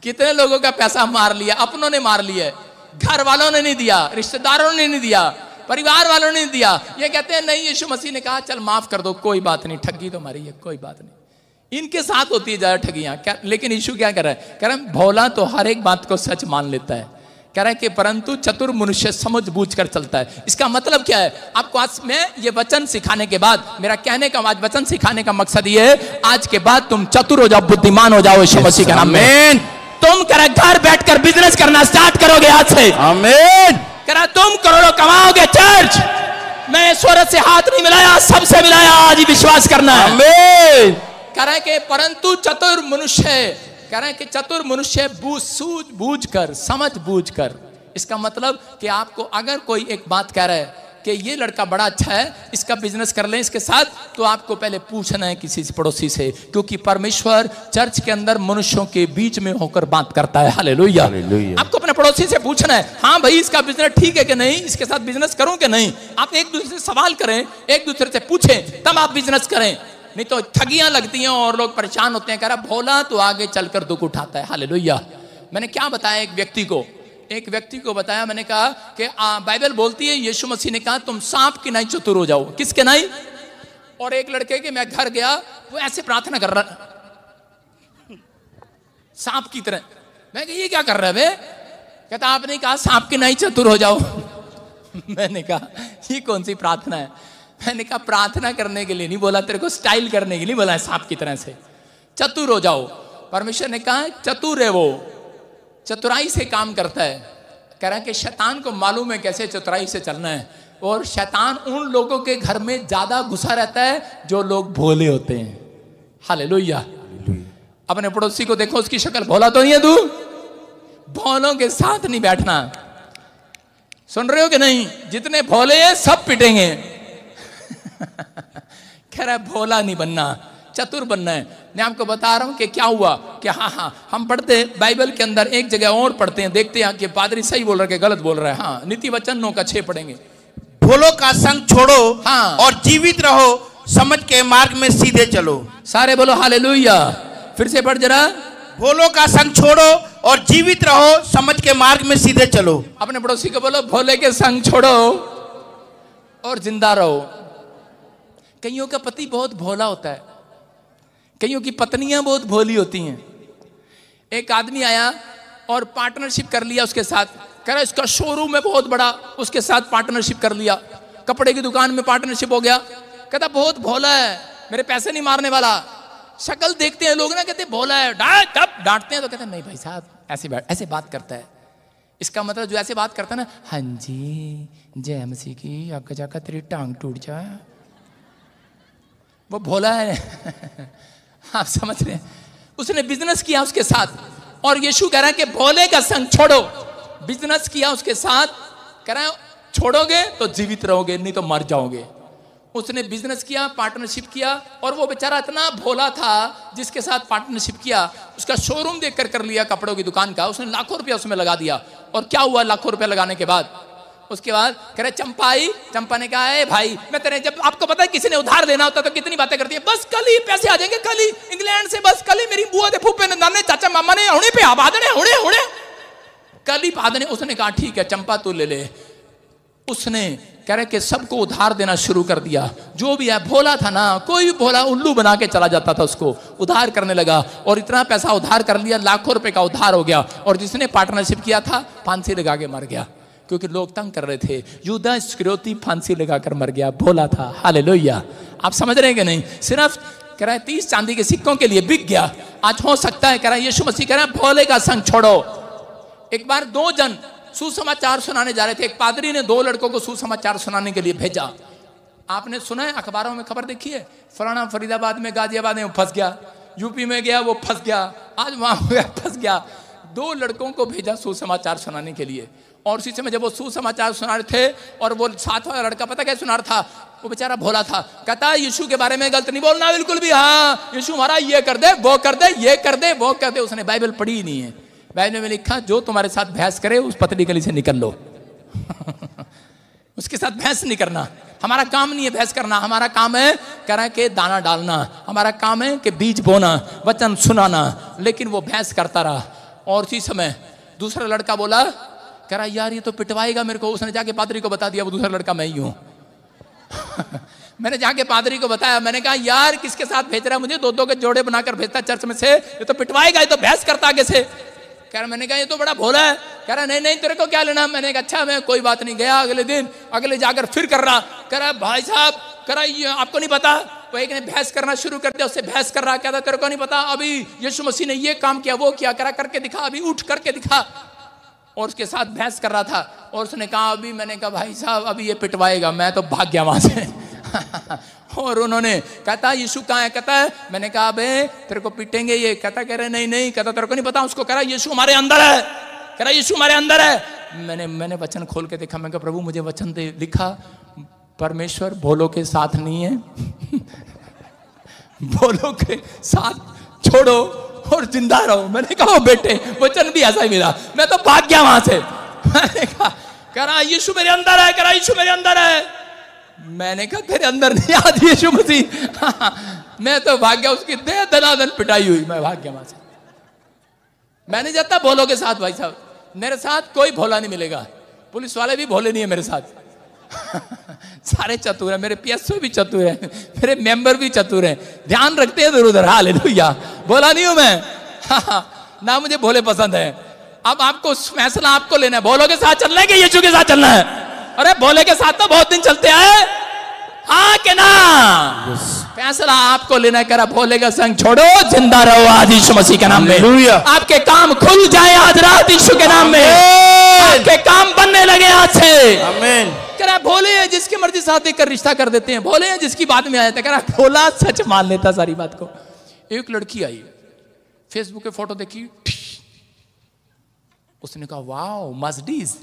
C: कितने लोगों का पैसा मार लिया, अपनों ने मार लिया, घर वालों ने नहीं दिया, रिश्तेदारों ने नहीं दिया, परिवार वालों ने नहीं दिया। ये कहते हैं नहीं, यीशु मसीह ने कहा चल माफ कर दो, कोई बात नहीं, ठगी तो मारी है, कोई बात नहीं। इनके साथ होती है ज्यादा ठगियां। लेकिन यीशु क्या कर रहा है? कह रहा है भोला तो हर एक बात को सच मान लेता है। कह रहा है कि परंतु चतुर मनुष्य समझ बूझ कर चलता है। इसका मतलब क्या है? आपको आज मैं ये वचन सिखाने के बाद, मेरा कहने का आज वचन सिखाने का मकसद ये है, आज के बाद तुम चतुर हो जाओ, बुद्धिमान हो जाओ यीशु मसीह के नाम में। तुम कह रहा घर बैठकर बिजनेस करना स्टार्ट करोगे आज से। आमीन। कह रहा तुम करोड़ों कमाओगे। चर्च मैं स्वर्ग से हाथ नहीं मिलाया, सबसे मिलाया, आज ही विश्वास करना है। आमीन। कह रहा है कि परंतु चतुर मनुष्य, कह रहे हैं कि चतुर मनुष्य सूझ बूझ कर, समझ बूझ कर। इसका मतलब कि आपको अगर कोई एक बात कह रहा है कि ये लड़का बड़ा अच्छा है, इसका बिजनेस कर लें इसके साथ, तो आपको पहले पूछना है किसी से, पड़ोसी से, क्योंकि परमेश्वर चर्च के अंदर मनुष्यों के बीच में होकर बात करता है। हालेलुया। आपको अपने पड़ोसी से पूछना है, हाँ भाई इसका बिजनेस ठीक है कि नहीं, इसके साथ बिजनेस करूं कि नहीं। आप एक दूसरे से सवाल करें, एक दूसरे से पूछें, तब आप बिजनेस करें। नहीं तो ठगियां लगती हैं और लोग परेशान होते हैं। कह रहा भोला तो आगे चलकर दुख उठाता है। हालेलुया। मैंने क्या बताया एक व्यक्ति को बताया, मैंने कहा कि बाइबल बोलती है, यीशु मसीह ने कहा तुम सांप की नाई चतुर हो जाओ। किसके नाई? और एक लड़के के मैं घर गया, वो ऐसे प्रार्थना कर रहा सांप की तरह। मैं कहा ये क्या कर रहा है बे? कहता आपने कहा सांप की नाई चतुर हो जाओ। मैंने कहा ये कौन सी प्रार्थना है? मैंने कहा प्रार्थना करने के लिए नहीं बोला, तेरे को स्टाइल करने के लिए बोला है, सांप की तरह से चतुर हो जाओ। परमेश्वर ने कहा चतुर है वो, चतुराई से काम करता है। कह रहा है कि शैतान को मालूम है कैसे चतुराई से चलना है, और शैतान उन लोगों के घर में ज्यादा घुसा रहता है जो लोग भोले होते हैं। हालेलुया। अपने पड़ोसी को देखो, उसकी शक्ल भोला तो नहीं है? तू भोलों के साथ नहीं बैठना। सुन रहे हो कि नहीं? जितने भोले हैं सब पिटेंगे। कह रहा है भोला नहीं बनना, चतुर बनना है। मैं आपको बता रहा हूं कि क्या हुआ कि हाँ हम पढ़ते बाइबल के अंदर एक जगह और पढ़ते हैं, देखते हैं कि पादरी सही बोल रहा है कि गलत बोल रहा है। हाँ, नीति वचन 9 का 6 पढ़ेंगे।
G: भोलों का संग छोड़ो, हाँ, और जीवित रहो, समझ के मार्ग में सीधे चलो। सारे बोलो हालेलुया। फिर से पढ़ जरा। भोलों का संग छोड़ो और जीवित रहो, समझ के मार्ग में सीधे चलो। अपने पड़ोसी को बोलो भोले के संग छोड़ो और जिंदा रहो। कईयों का पति बहुत भोला होता है, कईयों की पत्नियां बहुत भोली होती हैं। एक आदमी आया और पार्टनरशिप कर लिया उसके साथ। कह रहा इसका शोरूम है बहुत बड़ा, उसके साथ पार्टनरशिप कर लिया। कपड़े की दुकान में पार्टनरशिप हो गया। कहता बहुत भोला है, मेरे पैसे नहीं मारने वाला। शक्ल देखते हैं लोग ना, कहते भोला है, डांटते हैं तो कहते हैं नहीं भाई साहब ऐसे बात करता है। इसका मतलब जो ऐसे बात करता है ना, हाँ जी जय मसीह की, आगे जाकर तेरी टांग टूट जाए, वो भोला है। आप समझ रहे हैं? उसने बिजनेस किया उसके साथ, और यीशु कह रहा है कि भोले का संग छोड़ो। बिजनेस किया उसके साथ, कह रहा है छोड़ोगे तो जीवित रहोगे, नहीं तो मर जाओगे। उसने बिजनेस किया, पार्टनरशिप किया, और वो बेचारा इतना भोला था जिसके साथ पार्टनरशिप किया, उसका शोरूम देखकर कर लिया कपड़ों की दुकान का। उसने लाखों रुपया उसमें लगा दिया। और क्या हुआ लाखों रुपया लगाने के बाद? उसके बाद कह रहे चंपा आई। चंपा ने कहा ए भाई मैं तेरे, जब आपको पता है किसी ने उधार लेना होता तो कितनी बातें करती है, बस कल ही पैसे आ जाएंगे, कल ही इंग्लैंड से, बस कल ही मेरी बुआ दे फूफे ने नाने चाचा मामा ने हुणे पे आबादने हुणे कल ही पादने। उसने कहा ठीक है चंपा तू ले ले। उसने कह रहे कि सबको उधार देना शुरू कर दिया। जो भी है भोला था ना, कोई भी भोला उल्लू बना के चला जाता था, उसको उधार करने लगा। और इतना पैसा उधार कर लिया, लाखों रुपए का उधार हो गया। और जिसने पार्टनरशिप किया था फांसी लगा के मर गया, क्योंकि लोग तंग कर रहे थे। यूदा इस्करियोती फांसी लगाकर मर गया, भोला था। हालेलुया। आप समझ रहे हैं कि नहीं? सिर्फ कह रहा है 30 चांदी के सिक्कों के लिए बिक गया। आज हो सकता है, कह रहा है यीशु मसीह कह रहा है भोले का संग छोड़ो। एक बार 2 जन सुसमाचार सुनाने जा रहे थे। एक पादरी ने 2 लड़कों को सुसमाचार सुनाने के लिए भेजा। आपने सुना है, अखबारों में खबर देखी है, फलाना फरीदाबाद में, गाजियाबाद में फंस गया, यूपी में गया वो फंस गया, आज वहां फंस गया। 2 लड़कों को भेजा सुसमाचार सुनाने के लिए। और उसी समय जब वो सुसमाचार सुना रहे थे, और वो 7 वाला लड़का पता क्या सुना रहा था? वो बेचारा भोला था। कहता यीशु के बारे में गलत नहीं बोलना बिल्कुल भी। हाँ यीशु हमारा ये कर दे, वो कर दे, ये कर दे, वो कर दे। उसने बाइबल पढ़ी ही नहीं है। बाइबल में लिखा जो तुम्हारे साथ बहस करे उस पतली गली से निकल लो। उसके साथ बहस नहीं करना।
C: हमारा काम नहीं है बहस करना, हमारा काम है कह रहा है कि दाना डालना, हमारा काम है कि बीज बोना, वचन सुनाना। लेकिन वो बहस करता रहा। और उसी समय दूसरा लड़का बोला, कह रहा यार ये तो पिटवाएगा मेरे को। उसने जाके पादरी को बता दिया वो दूसरा लड़का मैं ही हूं। मैंने जाके पादरी को बताया, मैंने कहा यार किसके साथ भेज रहा है मुझे, दो के जोड़े बनाकर भेजता चर्च में से, ये तो पिटवाएगा, ये तो बहस करता आगे से। कह रहा, मैंने कहा ये तो बड़ा भोला है। कह रहा नहीं तेरे को क्या लेना। मैंने कहा अच्छा मैं कोई बात नहीं। गया अगले दिन, अगले जाकर फिर कर रहा, कह रहा भाई साहब, कह रहा ये आपको नहीं पता। वो एक ने बहस करना शुरू कर दिया, उससे बहस कर रहा, कहता तेरे को नहीं पता, अभी यीशु मसीह ने ये काम किया वो किया, करा करके दिखा, अभी उठ करके दिखा। और उसके साथ बहस कर रहा था। और उसने कहा अभी, मैंने कहा भाई साहब अभी ये पिटवाएगा। मैं तो भाग गया वहां से। और उन्होंने कहता यीशु कहाँ है, कहता है, मैंने कहा बे तेरे को पीटेंगे ये। कहता कह रहे नहीं, कहता तेरे को नहीं पता। उसको कह रहा यीशु हमारे अंदर है, कह रहा यीशु हमारे अंदर है। मैंने वचन खोल के देखा, मैं कहा प्रभु मुझे वचन दे। लिखा परमेश्वर भोलों के साथ नहीं है। भोलों के साथ छोड़ो और जिंदा रहो। मैंने कहा बेटे वचन भी ऐसा ही मिला। मैं तो भाग गया वहां से। मैंने कहा कह रहा यीशु मेरे अंदर है, कह रहा यीशु मेरे अंदर है। मैंने कहा तेरे अंदर नहीं आज यीशु मसीह। मैं तो भाग गया, उसकी दे दनादन पिटाई हुई, मैं भाग गया वहां से। मैं नहीं जाता भोलों के साथ भाई साहब, मेरे साथ कोई भोला नहीं मिलेगा। पुलिस वाले भी भोले नहीं है मेरे साथ। सारे चतुर है, मेरे पीएसओ भी चतुर है, मेरे मेंबर भी चतुर है, ध्यान रखते हैं इधर उधर। हालेलुया, भोला नहीं हूं मैं। ना मुझे भोले पसंद है। अब आपको फैसला आपको लेना है, भोलों के साथ चलना है कि यीशु के साथ चलना है। अरे भोले के साथ तो बहुत दिन चलते हैं, हाँ के ना। फैसला आपको लेना है। कह रहा भोले का संग छोड़ो, जिंदा रहो आज यीशु मसीह के नाम में। आपके काम खुल जाए आज रात यीशु के नाम में। आपके काम बनने लगे आज से। आमीन। कह रहा भोले हैं जिसकी मर्जी साथ देकर रिश्ता कर देते हैं, भोले हैं जिसकी बात में आ जाता है। कह रहा भोला सच मान लेता सारी बात को। एक लड़की आई, फेसबुक पे फोटो देखी, उसने कहा वाओ मर्सिडीज।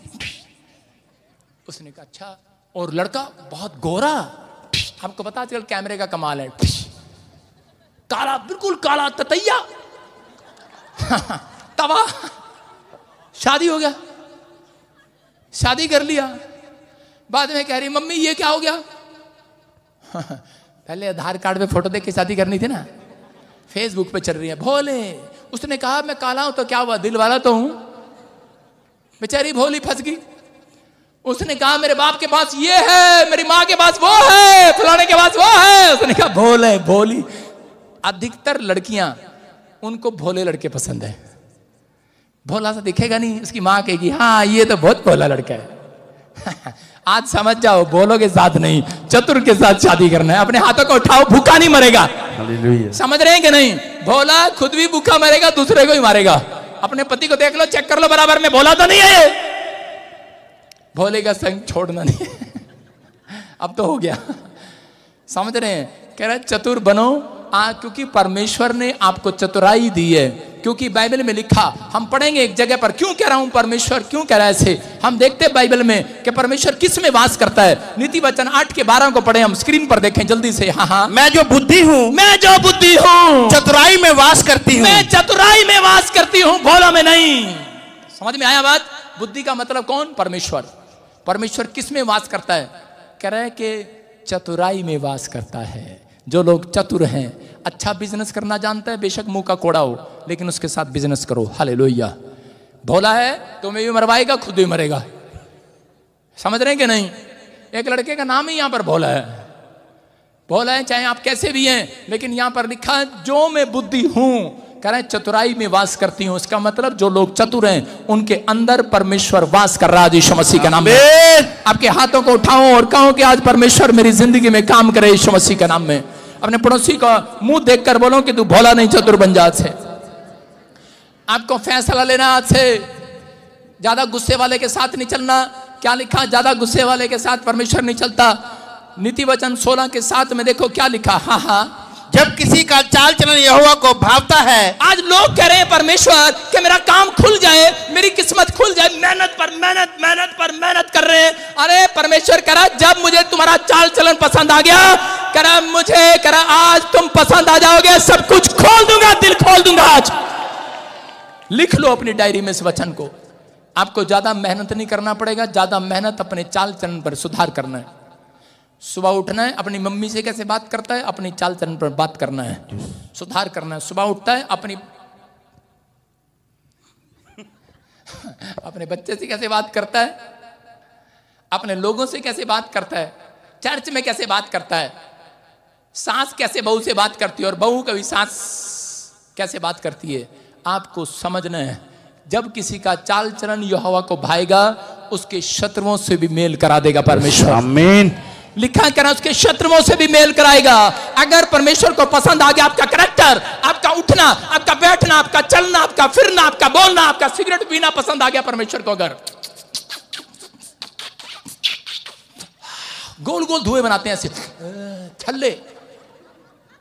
C: उसने कहा अच्छा। और लड़का बहुत गोरा, आपको पता चल कैमरे का कमाल है, काला, बिल्कुल काला ततैया। तवा। शादी हो गया, शादी कर लिया। बाद में कह रही मम्मी ये क्या हो गया। पहले आधार कार्ड पे फोटो देख के शादी करनी थी ना, फेसबुक पे चल रही है भोले। उसने कहा मैं काला हूं तो क्या हुआ, दिल वाला तो हूं। बेचारी भोली फंस गई। उसने कहा मेरे बाप के पास ये है, मेरी माँ के पास वो है, फलाने के पास वो है। उसने कहा भोले भोली। अधिकतर लड़कियां उनको भोले लड़के पसंद है। भोला सा दिखेगा नहीं, उसकी माँ कहेगी हाँ ये तो बहुत भोला लड़का है। आज समझ जाओ भोलों के साथ नहीं, चतुर के साथ शादी करना है। अपने हाथों को उठाओ, भूखा नहीं मरेगा। समझ रहे हैं कि नहीं। भोला खुद भी भूखा मरेगा, दूसरे को ही मारेगा। अपने पति को देख लो, चेक कर लो बराबर में, भोला तो नहीं है। भोले का संग छोड़ना नहीं। अब तो हो गया, समझ रहे हैं। कह रहे चतुर बनो, क्योंकि परमेश्वर ने आपको चतुराई दी है। क्योंकि बाइबल में लिखा, हम पढ़ेंगे एक जगह पर। क्यों कह रहा हूं परमेश्वर क्यों कह रहा है ऐसे, हम देखते हैं बाइबल में कि परमेश्वर किस में वास करता है। नीति वचन 8:12 को पढ़े, हम स्क्रीन पर देखें जल्दी से। हाँ,
G: मैं जो बुद्धि हूँ चतुराई में वास करती हूँ।
C: मैं चतुराई में वास करती हूँ, भोला में नहीं। समझ में आया बात। बुद्धि का मतलब कौन, परमेश्वर। परमेश्वर किस में वास करता है, कह रहे हैं कि चतुराई में वास करता है। जो लोग चतुर हैं, अच्छा बिजनेस करना जानता है, बेशक मुंह का कोड़ा हो, लेकिन उसके साथ बिजनेस करो। हालेलुया। भोला है तुम्हें भी मरवाएगा, खुद भी मरेगा। समझ रहे हैं कि नहीं। एक लड़के का नाम ही यहां पर भोला है। भोला है चाहे आप कैसे भी हैं, लेकिन यहां पर लिखा है जो मैं बुद्धि हूं, कह रहे हैं चतुराई में वास करती हूं। इसका मतलब जो लोग चतुर हैं उनके अंदर परमेश्वर वास कर रहा है यीशु मसीह के नाम में। आपके हाथों को उठाओ और कहो कि आज परमेश्वर मेरी जिंदगी में काम करे यीशु मसीह के नाम में। अपने पड़ोसी का मुंह देखकर बोलो कि तू भोला नहीं चतुर बन जा। आज से आपको फैसला लेना, आज से ज्यादा गुस्से वाले के साथ नहीं चलना। क्या लिखा, ज्यादा गुस्से वाले के साथ परमेश्वर नहीं चलता। नीति वचन 16:7 में देखो क्या लिखा। हाँ,
G: जब किसी का चाल चलन यहोवा को भावता है।
C: आज लोग कह रहे हैं परमेश्वर कि मेरा काम खुल जाए, मेरी किस्मत खुल जाए, मेहनत पर मेहनत, मेहनत पर मेहनत कर रहे हैं। अरे परमेश्वर कह रहा जब मुझे तुम्हारा चाल चलन पसंद आ गया, कह रहा मुझे, कह रहा आज तुम पसंद आ जाओगे, सब कुछ खोल दूंगा, दिल खोल दूंगा। आज लिख लो अपनी डायरी में इस वचन को। आपको ज्यादा मेहनत नहीं करना पड़ेगा, ज्यादा मेहनत अपने चाल चलन पर सुधार करना है। सुबह उठना है, अपनी मम्मी से कैसे बात करता है, अपनी चाल चलन पर बात करना है, सुधार करना है। सुबह उठता है अपने बच्चे से कैसे बात करता है, अपने लोगों से कैसे बात करता है, चर्च में कैसे बात करता है, सास कैसे बहू से बात करती है और बहू कभी सास कैसे बात करती है। आपको समझना है, जब किसी का चाल चलन यहोवा को भाएगा, उसके शत्रुओं से भी मेल करा देगा परमेश्वर। आमीन। लिखा करा उसके शत्रुओं से भी मेल कराएगा। अगर परमेश्वर को पसंद आ गया आपका करैक्टर, आपका उठना, आपका बैठना, आपका चलना, आपका फिरना, आपका बोलना, आपका सिगरेट पीना पसंद आ गया परमेश्वर को, अगर गोल गोल धुएं बनाते हैं ऐसे छल्ले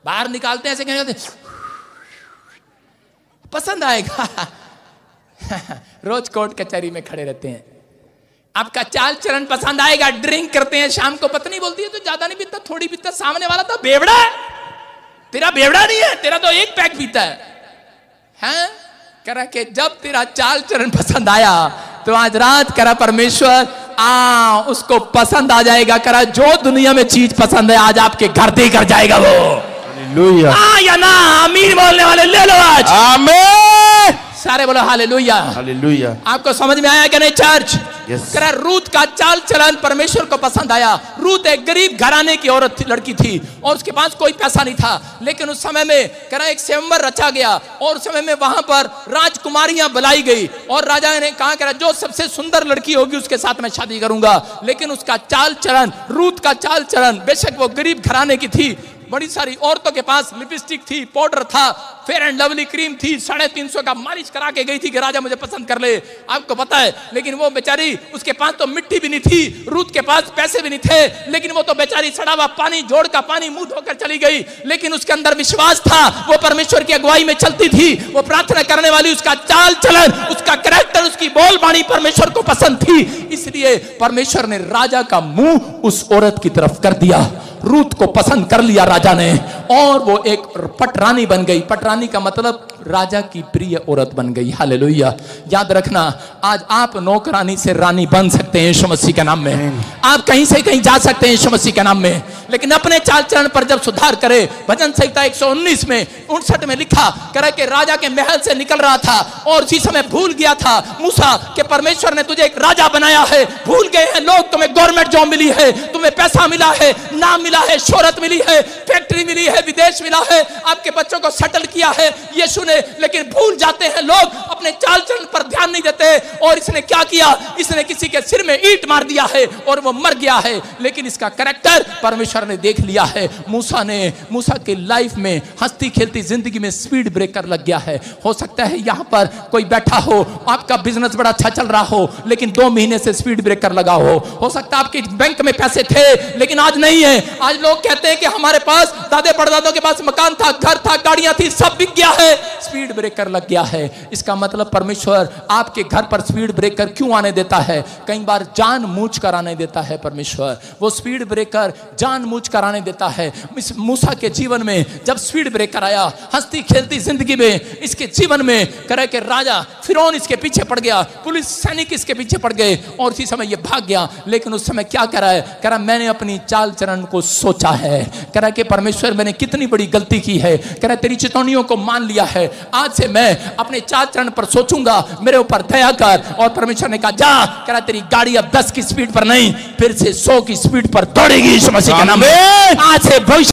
C: बाहर निकालते हैं ऐसे, कहते पसंद आएगा। रोज कोर्ट कचहरी में खड़े रहते हैं, आपका चाल चलन पसंद आएगा। ड्रिंक करते हैं, शाम को पत्नी बोलती है तो ज्यादा नहीं पीता, थोड़ी पीता, सामने वाला तो बेवड़ा है, तेरा बेवड़ा नहीं है, तेरा तो एक पैक पीता है। हैं? करा के जब तेरा चाल चलन पसंद आया तो आज रात करा परमेश्वर उसको पसंद आ जाएगा। करा जो दुनिया में चीज पसंद है आज आपके घर देकर जाएगा वो। हालेलुया। या ना आमीन बोलने वाले ले लो आज। आमीन। सारे बोलो हालेलुया। हालेलुया। आपको समझ में आया कि नहीं चर्च? करा रूत का चाल चलन परमेश्वर को पसंद आया। रूत एक गरीब घराने की औरत थी, लड़की थी, और उसके पास कोई पैसा नहीं था, लेकिन उस समय में करा एक स्वयंवर रचा गया और उस समय में वहां पर राजकुमारियां बुलाई गई और राजा ने कहा करा जो सबसे सुंदर लड़की होगी उसके साथ मैं शादी करूंगा। लेकिन उसका चाल चलन, रूत का चाल चलन, बेशक वो गरीब घराने की थी, बड़ी सारी औरतों के पास लिपस्टिक थी, पाउडर था, फेयर एंड लवली क्रीम थी, 350 का मालिश करा के गई थी कि राजा मुझे पसंद कर ले, आपको पता है। लेकिन वो बेचारी, उसके पास तो मिट्टी भी नहीं थी, रूत के पास पैसे भी नहीं थे, लेकिन वो तो बेचारी सड़ा हुआ पानी, जोड़ का पानी मुंह धोकर चली गई। लेकिन उसके अंदर विश्वास था, वो परमेश्वर की अगुवाई में चलती थी, वो प्रार्थना करने वाली, उसका चाल चलन, उसका कैरेक्टर, उसकी बोलबाणी परमेश्वर को पसंद थी। इसलिए परमेश्वर ने राजा का मुंह उस औरत की तरफ कर दिया। रूत को पसंद कर लिया राजा ने और वो एक पटरानी बन गई। पटरानी का मतलब राजा की प्रिय औरत बन गई। हालेलुया। याद रखना, आज आप नौकरानी से रानी बन सकते हैं यीशु मसीह के नाम में। आप कहीं से कहीं जा सकते हैं यीशु मसीह के नाम में, लेकिन अपने चाल चलन पर जब सुधार करे। भजन संहिता 119 में 59 में लिखा करे कि राजा के महल से निकल रहा था और उसी समय भूल गया था मूसा कि परमेश्वर ने तुझे एक राजा बनाया है। भूल गए हैं लोग, तुम्हें गवर्नमेंट जॉब मिली है, तुम्हें पैसा मिला है, नाम मिला है, शोहरत मिली है, फैक्ट्री मिली है, विदेश मिला है, आपके बच्चों को सेटल किया है यीशु ने, लेकिन भूल जाते हैं लोग, अपने चाल चलन पर ध्यान नहीं देते। और इसने क्या किया? इसने किसी के सिर में ईंट मार दिया है और वो मर गया है। लेकिन इसका कैरेक्टर परमेश्वर ने देख लिया है। मूसा के लाइफ में हंसती खेलती जिंदगी में स्पीड ब्रेकर लग गया है। हो सकता है यहां पर कोई बैठा हो, आपका बिजनेस बड़ा अच्छा चल रहा हो, लेकिन 2 महीने से स्पीड ब्रेकर लगा हो सकता है आपके बैंक में पैसे थे लेकिन आज नहीं है। आज लोग कहते हैं कि हमारे पास, दादे परदादों के पास मकान था, घर था, गाड़ियां थी, सब बिक गया है, स्पीड ब्रेकर लग गया है। इसका मतलब परमेश्वर आपके घर पर स्पीड ब्रेकर क्यों आने देता है? कई बार जानबूझ कर आने देता है परमेश्वर। वो स्पीड ब्रेकर जानबूझ कर आने देता है। इस मूसा के जीवन में जब स्पीड ब्रेकर आया, हंसती खेलती जिंदगी में इसके जीवन में करे कि राजा फिरौन इसके पीछे पड़ गया, पुलिस सैनिक इसके पीछे पड़ गए और इसी समय ये भाग गया। लेकिन उस समय क्या करा है? करा मैंने अपनी चाल चलन को सोचा है, करा कि परमेश्वर मैंने कितनी बड़ी गलती की है, करा तेरी चितौनियों को मान लिया है, आज से मैं अपने चाल चलन पर सोचूंगा, मेरे ऊपर दया कर। और परमेश्वर ने कहा जा, करा तेरी गाड़ी अब 10 की स्पीड पर नहीं, फिर से 100 की स्पीड पर दौड़ेगी यीशु मसीह के नाम में। आज से भविष्य